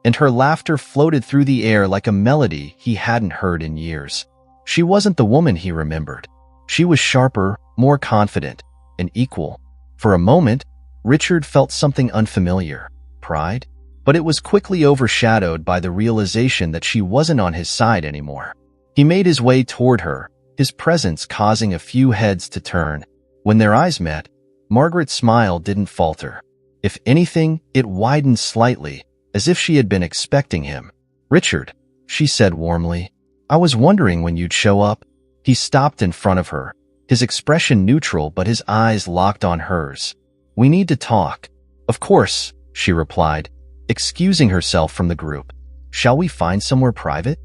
and her laughter floated through the air like a melody he hadn't heard in years. She wasn't the woman he remembered. She was sharper, more confident, and equal. For a moment, Richard felt something unfamiliar, pride, but it was quickly overshadowed by the realization that she wasn't on his side anymore. He made his way toward her, his presence causing a few heads to turn. When their eyes met, Margaret's smile didn't falter. If anything, it widened slightly, as if she had been expecting him. "Richard," she said warmly, "I was wondering when you'd show up." He stopped in front of her, his expression neutral but his eyes locked on hers. "We need to talk." "Of course," she replied, excusing herself from the group. "Shall we find somewhere private?"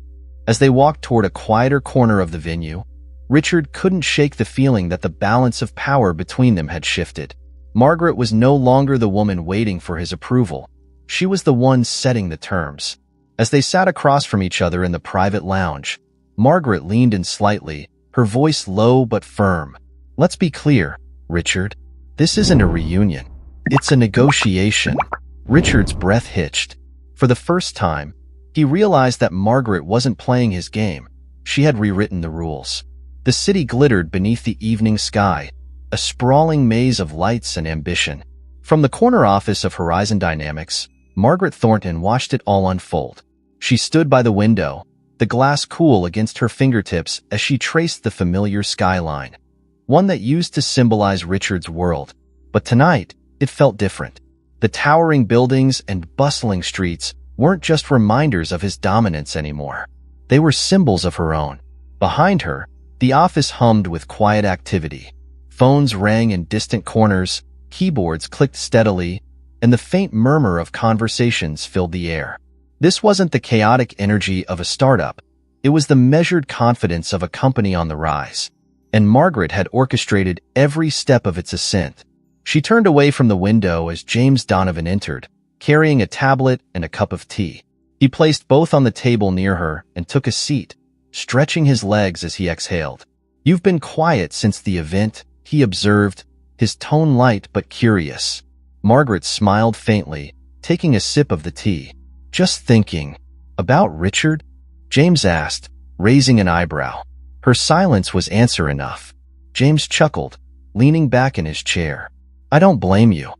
As they walked toward a quieter corner of the venue, Richard couldn't shake the feeling that the balance of power between them had shifted. Margaret was no longer the woman waiting for his approval. She was the one setting the terms. As they sat across from each other in the private lounge, Margaret leaned in slightly, her voice low but firm. "Let's be clear, Richard. This isn't a reunion. It's a negotiation." Richard's breath hitched. For the first time, he realized that Margaret wasn't playing his game. She had rewritten the rules. The city glittered beneath the evening sky, a sprawling maze of lights and ambition. From the corner office of Horizon Dynamics, Margaret Thornton watched it all unfold. She stood by the window, the glass cool against her fingertips as she traced the familiar skyline, one that used to symbolize Richard's world. But tonight, it felt different. The towering buildings and bustling streets weren't just reminders of his dominance anymore. They were symbols of her own. Behind her, the office hummed with quiet activity. Phones rang in distant corners, keyboards clicked steadily, and the faint murmur of conversations filled the air. This wasn't the chaotic energy of a startup. It was the measured confidence of a company on the rise. And Margaret had orchestrated every step of its ascent. She turned away from the window as James Donovan entered, carrying a tablet and a cup of tea. He placed both on the table near her and took a seat, stretching his legs as he exhaled. "You've been quiet since the event," he observed, his tone light but curious. Margaret smiled faintly, taking a sip of the tea. "Just thinking." "About Richard?" James asked, raising an eyebrow. Her silence was answer enough. James chuckled, leaning back in his chair. "I don't blame you."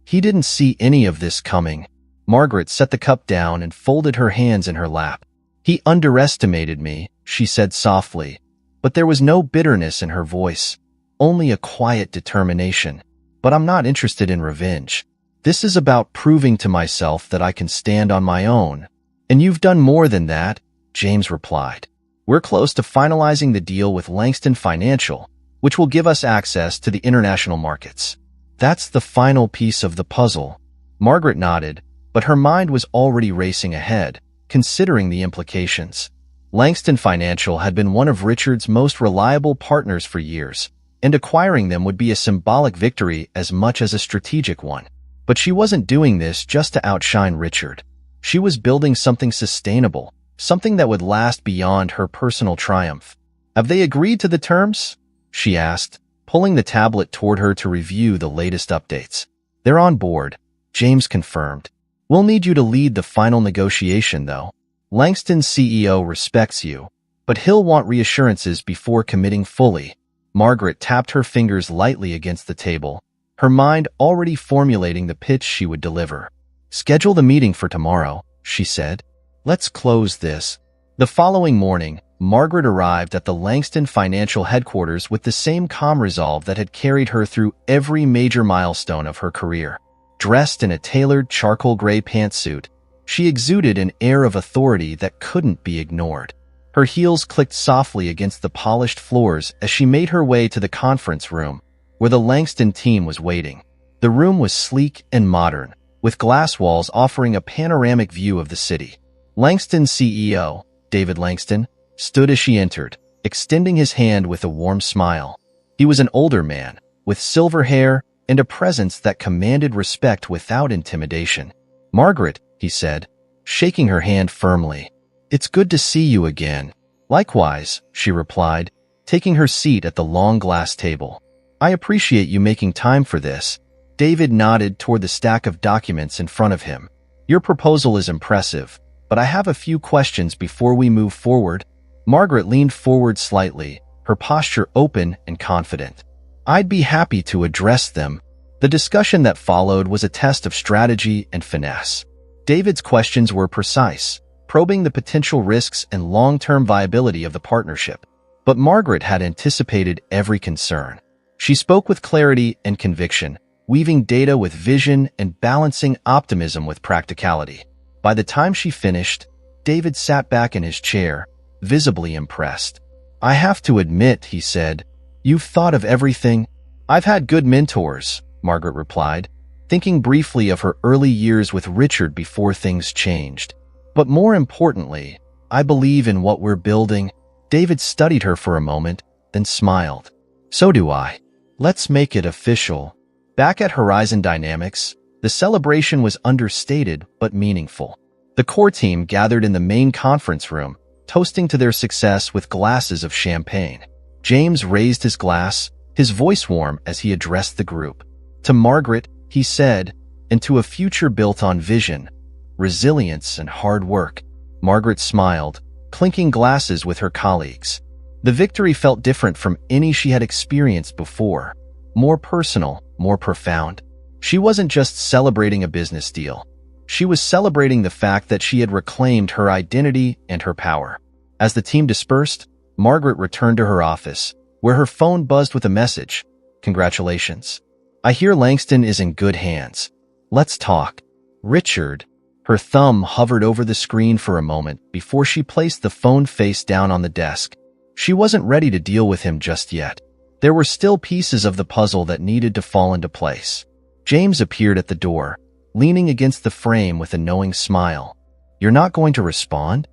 He didn't see any of this coming. Margaret set the cup down and folded her hands in her lap. "He underestimated me," she said softly, but there was no bitterness in her voice, only a quiet determination. "But I'm not interested in revenge. This is about proving to myself that I can stand on my own." "And you've done more than that," James replied. "We're close to finalizing the deal with Langston Financial, which will give us access to the international markets." "That's the final piece of the puzzle." Margaret nodded, but her mind was already racing ahead, considering the implications. Langston Financial had been one of Richard's most reliable partners for years, and acquiring them would be a symbolic victory as much as a strategic one. But she wasn't doing this just to outshine Richard. She was building something sustainable, something that would last beyond her personal triumph. "Have they agreed to the terms?" she asked, pulling the tablet toward her to review the latest updates. "They're on board," James confirmed. "We'll need you to lead the final negotiation, though. Langston's CEO respects you, but he'll want reassurances before committing fully." Margaret tapped her fingers lightly against the table, her mind already formulating the pitch she would deliver. "Schedule the meeting for tomorrow," she said. "Let's close this." The following morning, Margaret arrived at the Langston Financial headquarters with the same calm resolve that had carried her through every major milestone of her career. Dressed in a tailored charcoal gray pantsuit, she exuded an air of authority that couldn't be ignored. Her heels clicked softly against the polished floors as she made her way to the conference room, where the Langston team was waiting. The room was sleek and modern, with glass walls offering a panoramic view of the city. Langston's CEO, David Langston, stood as she entered, extending his hand with a warm smile. He was an older man, with silver hair and a presence that commanded respect without intimidation. "Margaret," he said, shaking her hand firmly. "It's good to see you again." "Likewise," she replied, taking her seat at the long glass table. "I appreciate you making time for this." David nodded toward the stack of documents in front of him. Your proposal is impressive, but I have a few questions before we move forward. Margaret leaned forward slightly, her posture open and confident. I'd be happy to address them. The discussion that followed was a test of strategy and finesse. David's questions were precise, probing the potential risks and long-term viability of the partnership. But Margaret had anticipated every concern. She spoke with clarity and conviction, weaving data with vision and balancing optimism with practicality. By the time she finished, David sat back in his chair, visibly impressed. I have to admit, he said, you've thought of everything. I've had good mentors, Margaret replied, thinking briefly of her early years with Richard before things changed. But more importantly, I believe in what we're building. David studied her for a moment, then smiled. So do I. Let's make it official. Back at Horizon Dynamics, the celebration was understated but meaningful. The core team gathered in the main conference room, toasting to their success with glasses of champagne. James raised his glass, his voice warm as he addressed the group. To Margaret, he said, and to a future built on vision, resilience, and hard work. Margaret smiled, clinking glasses with her colleagues. The victory felt different from any she had experienced before. More personal, more profound. She wasn't just celebrating a business deal. She was celebrating the fact that she had reclaimed her identity and her power. As the team dispersed, Margaret returned to her office, where her phone buzzed with a message. Congratulations. I hear Langston is in good hands. Let's talk. Richard. Her thumb hovered over the screen for a moment before she placed the phone face down on the desk. She wasn't ready to deal with him just yet. There were still pieces of the puzzle that needed to fall into place. James appeared at the door, leaning against the frame with a knowing smile. You're not going to respond?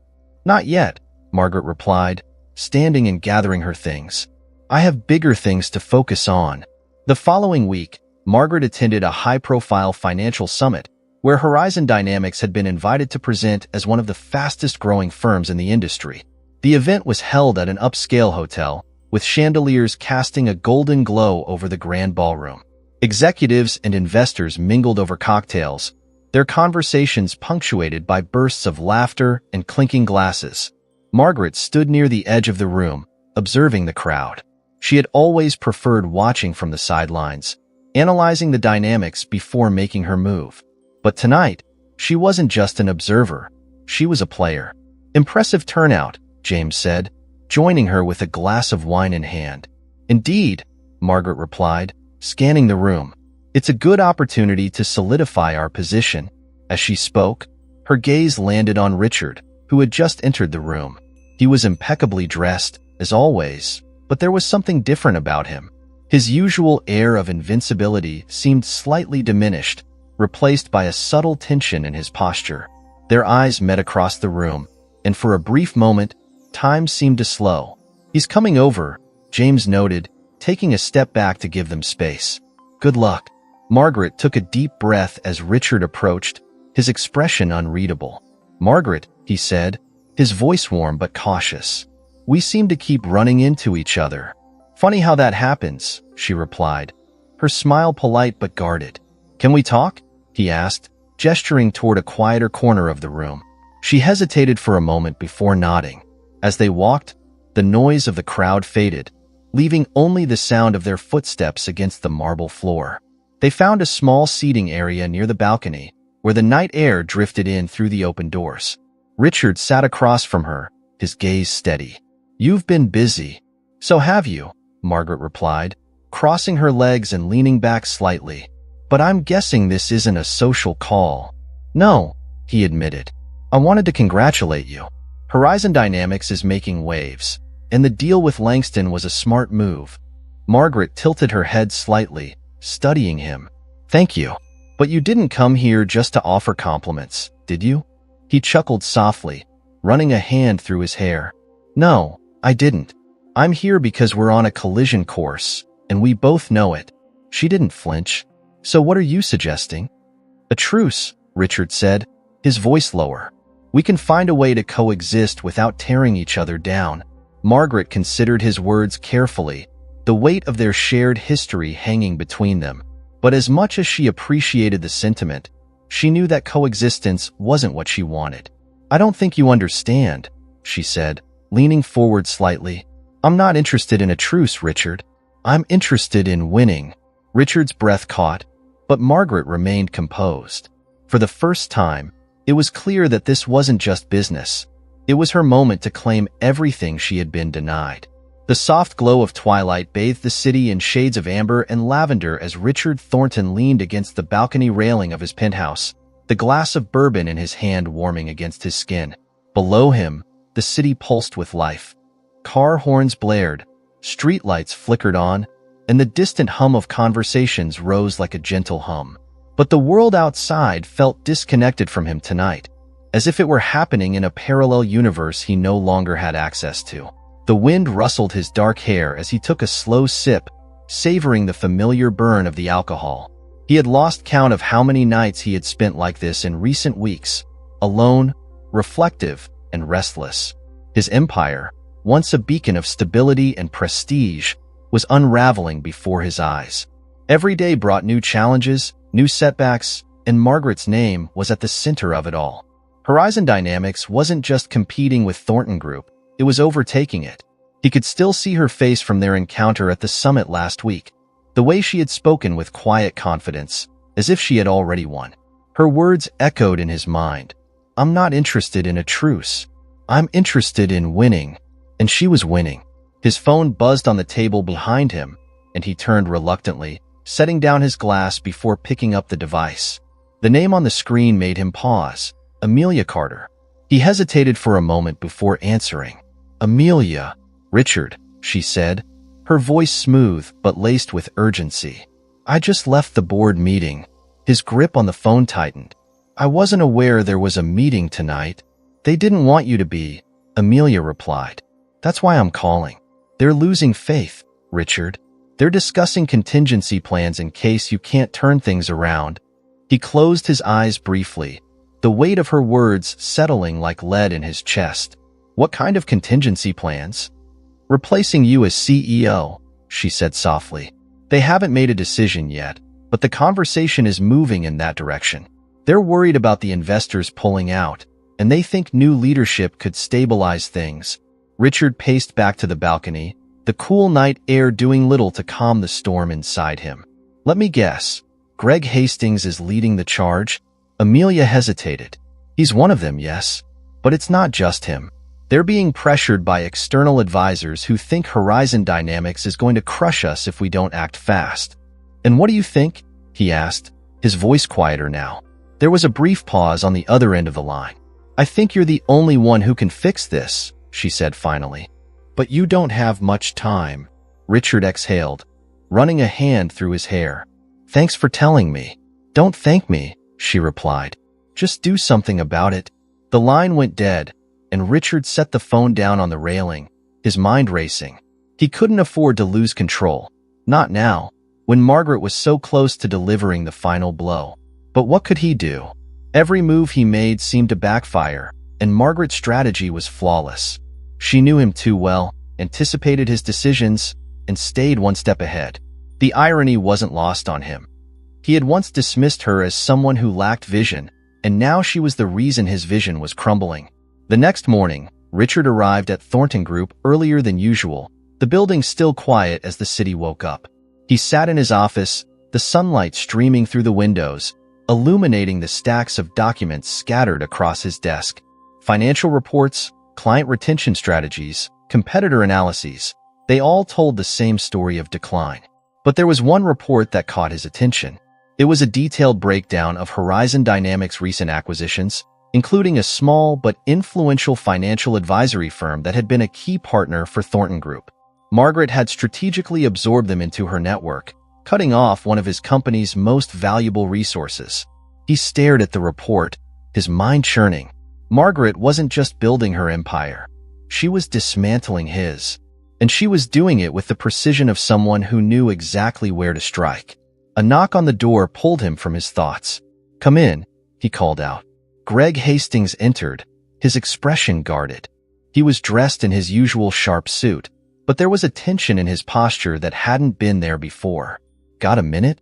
Not yet, Margaret replied, standing and gathering her things. I have bigger things to focus on. The following week, Margaret attended a high-profile financial summit where Horizon Dynamics had been invited to present as one of the fastest-growing firms in the industry. The event was held at an upscale hotel, with chandeliers casting a golden glow over the grand ballroom. Executives and investors mingled over cocktails, their conversations punctuated by bursts of laughter and clinking glasses. Margaret stood near the edge of the room, observing the crowd. She had always preferred watching from the sidelines, analyzing the dynamics before making her move. But tonight, she wasn't just an observer. She was a player. Impressive turnout, James said, joining her with a glass of wine in hand. Indeed, Margaret replied, scanning the room. It's a good opportunity to solidify our position. As she spoke, her gaze landed on Richard, who had just entered the room. He was impeccably dressed, as always, but there was something different about him. His usual air of invincibility seemed slightly diminished, replaced by a subtle tension in his posture. Their eyes met across the room, and for a brief moment, time seemed to slow. He's coming over, James noted, taking a step back to give them space. Good luck. Margaret took a deep breath as Richard approached, his expression unreadable. Margaret, he said, his voice warm but cautious. We seem to keep running into each other. Funny how that happens, she replied, her smile polite but guarded. Can we talk? He asked, gesturing toward a quieter corner of the room. She hesitated for a moment before nodding. As they walked, the noise of the crowd faded, leaving only the sound of their footsteps against the marble floor. They found a small seating area near the balcony, where the night air drifted in through the open doors. Richard sat across from her, his gaze steady. You've been busy. So have you, Margaret replied, crossing her legs and leaning back slightly. But I'm guessing this isn't a social call. No, he admitted. I wanted to congratulate you. Horizon Dynamics is making waves, and the deal with Langston was a smart move. Margaret tilted her head slightly, studying him. Thank you. But you didn't come here just to offer compliments, did you? He chuckled softly, running a hand through his hair. No, I didn't. I'm here because we're on a collision course, and we both know it. She didn't flinch. So what are you suggesting? A truce, Richard said, his voice lower. We can find a way to coexist without tearing each other down. Margaret considered his words carefully, the weight of their shared history hanging between them. But as much as she appreciated the sentiment, She knew that coexistence wasn't what she wanted. "I don't think you understand," she said, leaning forward slightly. "I'm not interested in a truce, Richard. I'm interested in winning." Richard's breath caught, but Margaret remained composed. For the first time, it was clear that this wasn't just business. It was her moment to claim everything she had been denied. The soft glow of twilight bathed the city in shades of amber and lavender as Richard Thornton leaned against the balcony railing of his penthouse, the glass of bourbon in his hand warming against his skin. Below him, the city pulsed with life. Car horns blared, streetlights flickered on, and the distant hum of conversations rose like a gentle hum. But the world outside felt disconnected from him tonight, as if it were happening in a parallel universe he no longer had access to. The wind rustled his dark hair as he took a slow sip, savoring the familiar burn of the alcohol. He had lost count of how many nights he had spent like this in recent weeks, alone, reflective, and restless. His empire, once a beacon of stability and prestige, was unraveling before his eyes. Every day brought new challenges, new setbacks, and Margaret's name was at the center of it all. Horizon Dynamics wasn't just competing with Thornton Group, it was overtaking it. He could still see her face from their encounter at the summit last week, the way she had spoken with quiet confidence, as if she had already won. Her words echoed in his mind. "I'm not interested in a truce. I'm interested in winning." And she was winning. His phone buzzed on the table behind him, and he turned reluctantly, setting down his glass before picking up the device. The name on the screen made him pause. Amelia Carter. He hesitated for a moment before answering. "Amelia." "Richard," she said, her voice smooth but laced with urgency. "I just left the board meeting." His grip on the phone tightened. "I wasn't aware there was a meeting tonight." "They didn't want you to be," Amelia replied. "That's why I'm calling." "They're losing faith, Richard. They're discussing contingency plans in case you can't turn things around." He closed his eyes briefly, the weight of her words settling like lead in his chest. "What kind of contingency plans?" "Replacing you as CEO," she said softly. "They haven't made a decision yet, but the conversation is moving in that direction. They're worried about the investors pulling out, and they think new leadership could stabilize things." Richard paced back to the balcony, the cool night air doing little to calm the storm inside him. "Let me guess. Greg Hastings is leading the charge?" Amelia hesitated. "He's one of them, yes. But it's not just him. They're being pressured by external advisors who think Horizon Dynamics is going to crush us if we don't act fast." "And what do you think?" he asked, his voice quieter now. There was a brief pause on the other end of the line. "I think you're the only one who can fix this," she said finally. "But you don't have much time." Richard exhaled, running a hand through his hair. "Thanks for telling me." "Don't thank me," she replied. "Just do something about it." The line went dead, and Richard set the phone down on the railing, his mind racing. He couldn't afford to lose control. Not now, when Margaret was so close to delivering the final blow. But what could he do? Every move he made seemed to backfire, and Margaret's strategy was flawless. She knew him too well, anticipated his decisions, and stayed one step ahead. The irony wasn't lost on him. He had once dismissed her as someone who lacked vision, and now she was the reason his vision was crumbling. The next morning, Richard arrived at Thornton Group earlier than usual, the building still quiet as the city woke up. He sat in his office, the sunlight streaming through the windows, illuminating the stacks of documents scattered across his desk. Financial reports, client retention strategies, competitor analyses, they all told the same story of decline. But there was one report that caught his attention. It was a detailed breakdown of Horizon Dynamics' recent acquisitions, including a small but influential financial advisory firm that had been a key partner for Thornton Group. Margaret had strategically absorbed them into her network, cutting off one of his company's most valuable resources. He stared at the report, his mind churning. Margaret wasn't just building her empire. She was dismantling his. And she was doing it with the precision of someone who knew exactly where to strike. A knock on the door pulled him from his thoughts. "Come in," he called out. Greg Hastings entered, his expression guarded. He was dressed in his usual sharp suit, but there was a tension in his posture that hadn't been there before. "Got a minute?"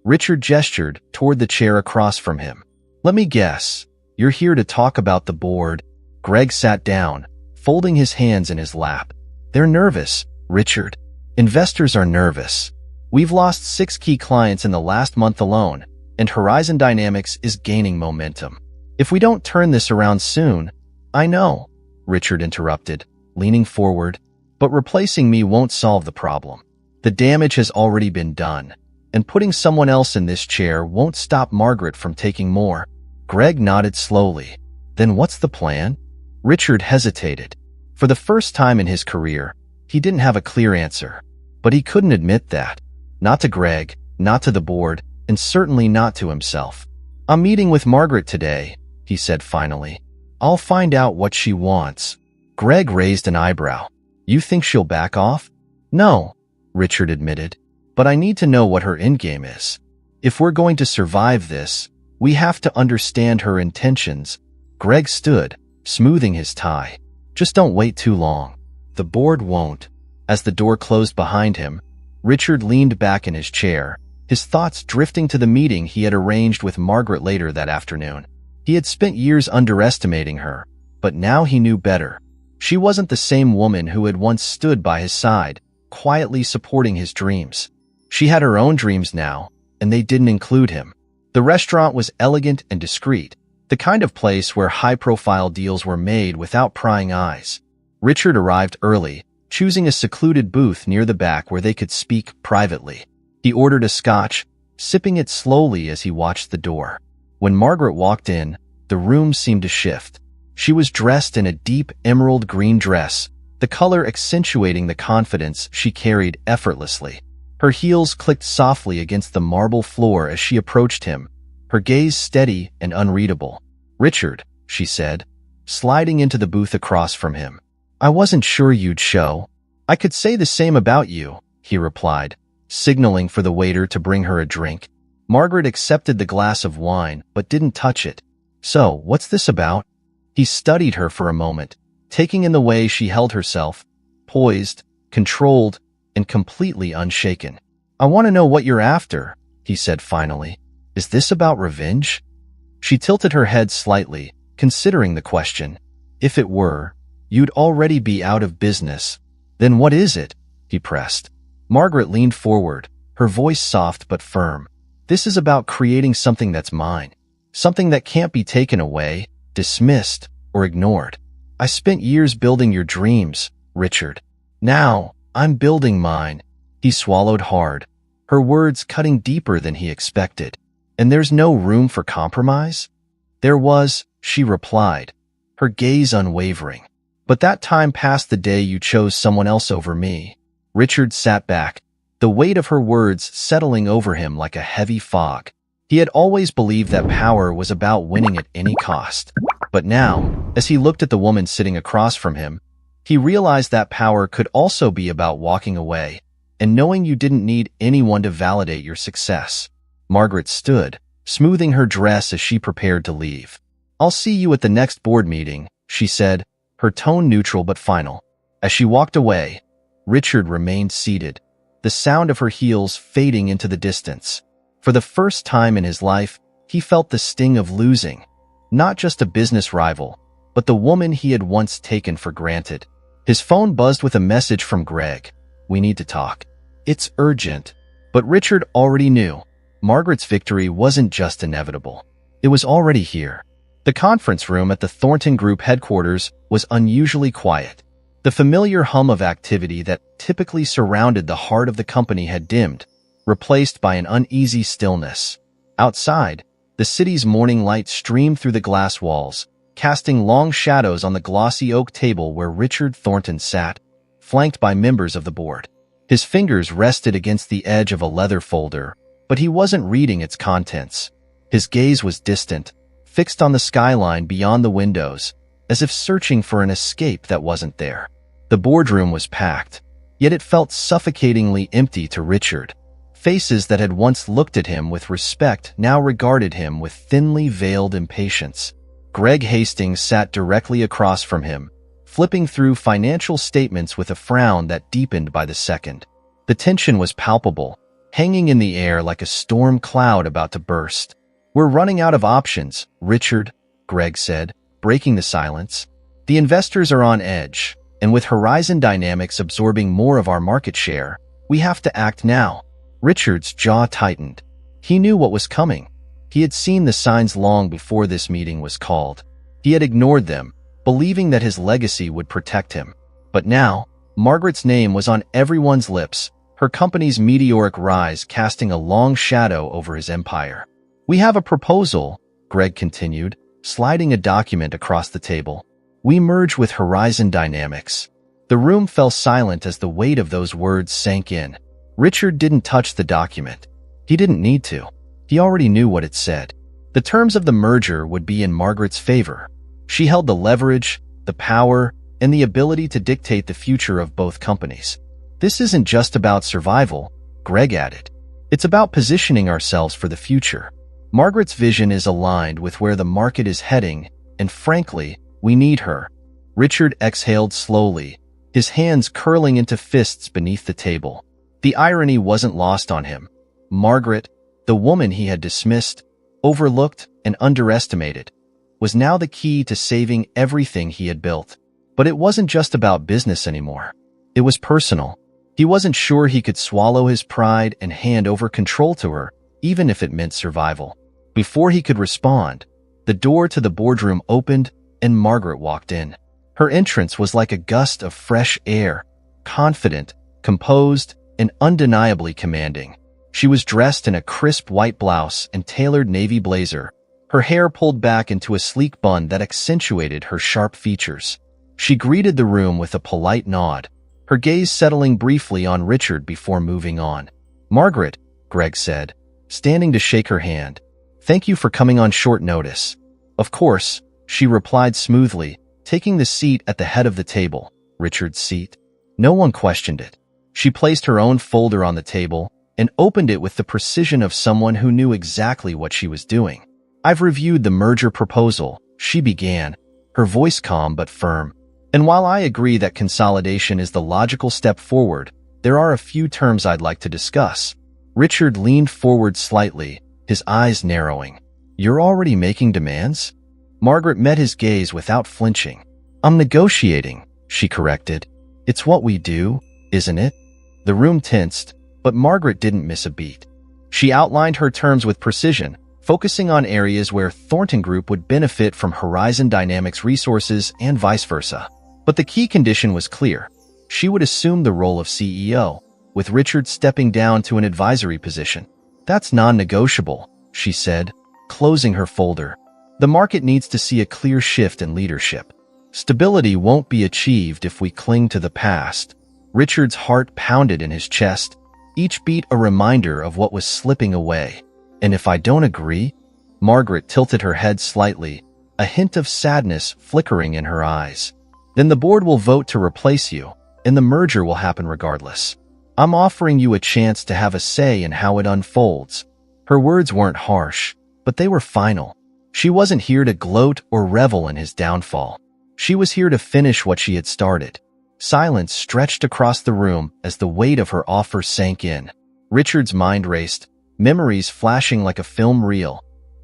Richard gestured toward the chair across from him. Let me guess. You're here to talk about the board. Greg sat down, folding his hands in his lap. They're nervous, Richard. Investors are nervous. We've lost 6 key clients in the last month alone, and Horizon Dynamics is gaining momentum. If we don't turn this around soon— I know, Richard interrupted, leaning forward, but replacing me won't solve the problem. The damage has already been done, and putting someone else in this chair won't stop Margaret from taking more. Greg nodded slowly. Then what's the plan? Richard hesitated. For the first time in his career, he didn't have a clear answer, but he couldn't admit that. Not to Greg, not to the board, and certainly not to himself. I'm meeting with Margaret today, he said finally. I'll find out what she wants. Greg raised an eyebrow. You think she'll back off? No, Richard admitted, but I need to know what her endgame is. If we're going to survive this, we have to understand her intentions. Greg stood, smoothing his tie. Just don't wait too long. The board won't. As the door closed behind him, Richard leaned back in his chair, his thoughts drifting to the meeting he had arranged with Margaret later that afternoon. He had spent years underestimating her, but now he knew better. She wasn't the same woman who had once stood by his side, quietly supporting his dreams. She had her own dreams now, and they didn't include him. The restaurant was elegant and discreet, the kind of place where high-profile deals were made without prying eyes. Richard arrived early, choosing a secluded booth near the back where they could speak privately. He ordered a scotch, sipping it slowly as he watched the door. When Margaret walked in, the room seemed to shift. She was dressed in a deep emerald green dress, the color accentuating the confidence she carried effortlessly. Her heels clicked softly against the marble floor as she approached him, her gaze steady and unreadable. Richard, she said, sliding into the booth across from him. I wasn't sure you'd show. I could say the same about you, he replied, signaling for the waiter to bring her a drink. Margaret accepted the glass of wine, but didn't touch it. So, what's this about? He studied her for a moment, taking in the way she held herself, poised, controlled, and completely unshaken. I want to know what you're after, he said finally. Is this about revenge? She tilted her head slightly, considering the question. If it were, you'd already be out of business. Then what is it? He pressed. Margaret leaned forward, her voice soft but firm. This is about creating something that's mine. Something that can't be taken away, dismissed, or ignored. I spent years building your dreams, Richard. Now, I'm building mine. He swallowed hard, her words cutting deeper than he expected. And there's no room for compromise? There was, she replied, her gaze unwavering. But that time passed the day you chose someone else over me. Richard sat back, the weight of her words settling over him like a heavy fog. He had always believed that power was about winning at any cost. But now, as he looked at the woman sitting across from him, he realized that power could also be about walking away and knowing you didn't need anyone to validate your success. Margaret stood, smoothing her dress as she prepared to leave. I'll see you at the next board meeting, she said, her tone neutral but final. As she walked away, Richard remained seated, the sound of her heels fading into the distance. For the first time in his life, he felt the sting of losing, not just a business rival, but the woman he had once taken for granted. His phone buzzed with a message from Greg. We need to talk. It's urgent. But Richard already knew. Margaret's victory wasn't just inevitable. It was already here. The conference room at the Thornton Group headquarters was unusually quiet. The familiar hum of activity that typically surrounded the heart of the company had dimmed, replaced by an uneasy stillness. Outside, the city's morning light streamed through the glass walls, casting long shadows on the glossy oak table where Richard Thornton sat, flanked by members of the board. His fingers rested against the edge of a leather folder, but he wasn't reading its contents. His gaze was distant, fixed on the skyline beyond the windows, as if searching for an escape that wasn't there. The boardroom was packed, yet it felt suffocatingly empty to Richard. Faces that had once looked at him with respect now regarded him with thinly veiled impatience. Greg Hastings sat directly across from him, flipping through financial statements with a frown that deepened by the second. The tension was palpable, hanging in the air like a storm cloud about to burst. We're running out of options, Richard, Greg said, breaking the silence. The investors are on edge, and with Horizon Dynamics absorbing more of our market share, we have to act now. Richard's jaw tightened. He knew what was coming. He had seen the signs long before this meeting was called. He had ignored them, believing that his legacy would protect him. But now, Margaret's name was on everyone's lips, her company's meteoric rise casting a long shadow over his empire. We have a proposal, Greg continued, sliding a document across the table. We merge with Horizon Dynamics. The room fell silent as the weight of those words sank in. Richard didn't touch the document. He didn't need to. He already knew what it said. The terms of the merger would be in Margaret's favor. She held the leverage, the power, and the ability to dictate the future of both companies. This isn't just about survival, Greg added. It's about positioning ourselves for the future. Margaret's vision is aligned with where the market is heading, and frankly, we need her. Richard exhaled slowly, his hands curling into fists beneath the table. The irony wasn't lost on him. Margaret, the woman he had dismissed, overlooked, and underestimated, was now the key to saving everything he had built. But it wasn't just about business anymore. It was personal. He wasn't sure he could swallow his pride and hand over control to her, even if it meant survival. Before he could respond, the door to the boardroom opened and Margaret walked in. Her entrance was like a gust of fresh air, confident, composed, and undeniably commanding. She was dressed in a crisp white blouse and tailored navy blazer, her hair pulled back into a sleek bun that accentuated her sharp features. She greeted the room with a polite nod, her gaze settling briefly on Richard before moving on. Margaret, Greg said, standing to shake her hand. Thank you for coming on short notice. Of course, she replied smoothly, taking the seat at the head of the table, Richard's seat. No one questioned it. She placed her own folder on the table and opened it with the precision of someone who knew exactly what she was doing. I've reviewed the merger proposal, she began, her voice calm but firm. And while I agree that consolidation is the logical step forward, there are a few terms I'd like to discuss. Richard leaned forward slightly, his eyes narrowing. You're already making demands? Margaret met his gaze without flinching. I'm negotiating, she corrected. It's what we do, isn't it? The room tensed, but Margaret didn't miss a beat. She outlined her terms with precision, focusing on areas where Thornton Group would benefit from Horizon Dynamics resources and vice versa. But the key condition was clear. She would assume the role of CEO, with Richard stepping down to an advisory position. That's non-negotiable, she said, closing her folder. The market needs to see a clear shift in leadership. Stability won't be achieved if we cling to the past. Richard's heart pounded in his chest, each beat a reminder of what was slipping away. And if I don't agree? Margaret tilted her head slightly, a hint of sadness flickering in her eyes. Then the board will vote to replace you, and the merger will happen regardless. I'm offering you a chance to have a say in how it unfolds. Her words weren't harsh, but they were final. She wasn't here to gloat or revel in his downfall. She was here to finish what she had started. Silence stretched across the room as the weight of her offer sank in. Richard's mind raced, memories flashing like a film reel.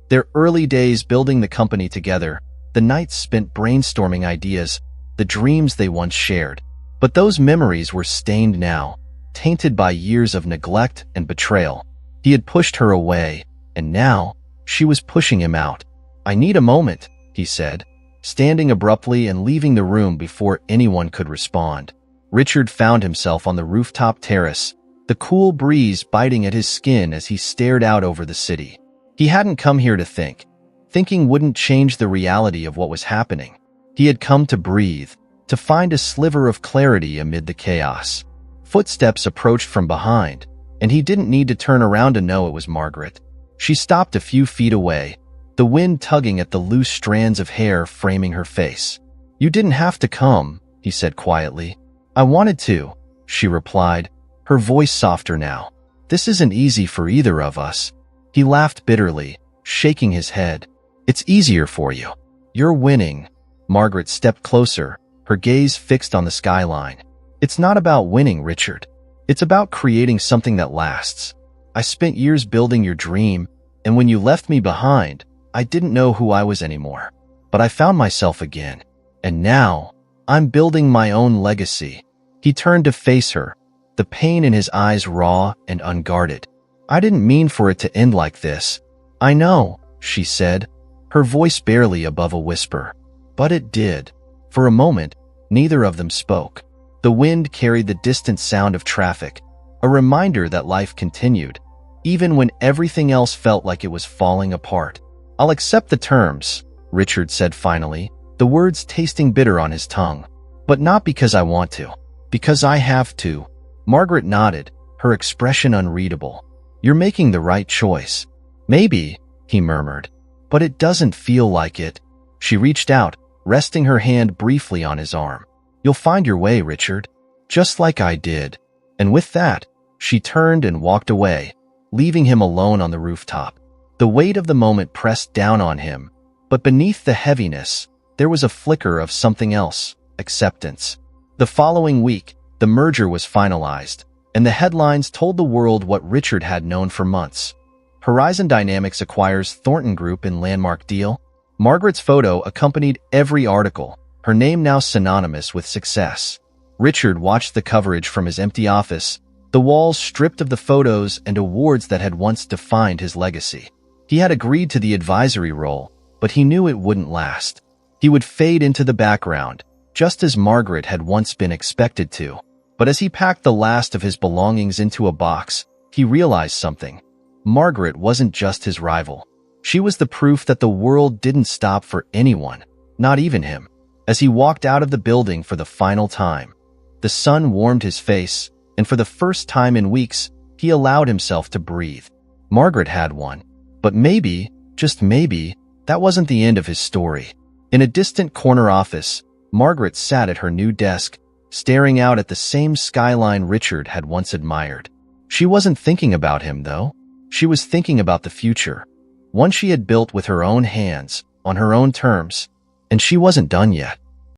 Their early days building the company together, the nights spent brainstorming ideas, the dreams they once shared. But those memories were stained now, tainted by years of neglect and betrayal. He had pushed her away, and now she was pushing him out. I need a moment, he said, standing abruptly and leaving the room before anyone could respond. Richard found himself on the rooftop terrace, the cool breeze biting at his skin as he stared out over the city. He hadn't come here to think. Thinking wouldn't change the reality of what was happening. He had come to breathe, to find a sliver of clarity amid the chaos. Footsteps approached from behind, and he didn't need to turn around to know it was Margaret. She stopped a few feet away, the wind tugging at the loose strands of hair framing her face. You didn't have to come, he said quietly. I wanted to, she replied, her voice softer now. This isn't easy for either of us. He laughed bitterly, shaking his head. It's easier for you. You're winning. Margaret stepped closer, her gaze fixed on the skyline. It's not about winning, Richard. It's about creating something that lasts. I spent years building your dream, And when you left me behind, I didn't know who I was anymore. But I found myself again. And now, I'm building my own legacy." He turned to face her, the pain in his eyes raw and unguarded. "I didn't mean for it to end like this." "I know," she said, her voice barely above a whisper. But it did. For a moment, neither of them spoke. The wind carried the distant sound of traffic, a reminder that life continued, even when everything else felt like it was falling apart. "I'll accept the terms," Richard said finally, the words tasting bitter on his tongue. "But not because I want to. Because I have to." Margaret nodded, her expression unreadable. "You're making the right choice." "Maybe," he murmured, "but it doesn't feel like it." She reached out, resting her hand briefly on his arm. "You'll find your way, Richard, just like I did." And with that, she turned and walked away, leaving him alone on the rooftop. The weight of the moment pressed down on him, but beneath the heaviness, there was a flicker of something else: acceptance. The following week, the merger was finalized, and the headlines told the world what Richard had known for months. Horizon Dynamics acquires Thornton Group in landmark deal. Margaret's photo accompanied every article, her name now synonymous with success. Richard watched the coverage from his empty office, the walls stripped of the photos and awards that had once defined his legacy. He had agreed to the advisory role, but he knew it wouldn't last. He would fade into the background, just as Margaret had once been expected to. But as he packed the last of his belongings into a box, he realized something. Margaret wasn't just his rival. She was the proof that the world didn't stop for anyone, not even him. As he walked out of the building for the final time, the sun warmed his face, and for the first time in weeks, he allowed himself to breathe. Margaret had won. But maybe, just maybe, that wasn't the end of his story. In a distant corner office, Margaret sat at her new desk, staring out at the same skyline Richard had once admired. She wasn't thinking about him, though. She was thinking about the future, one she had built with her own hands, on her own terms, and she wasn't done yet.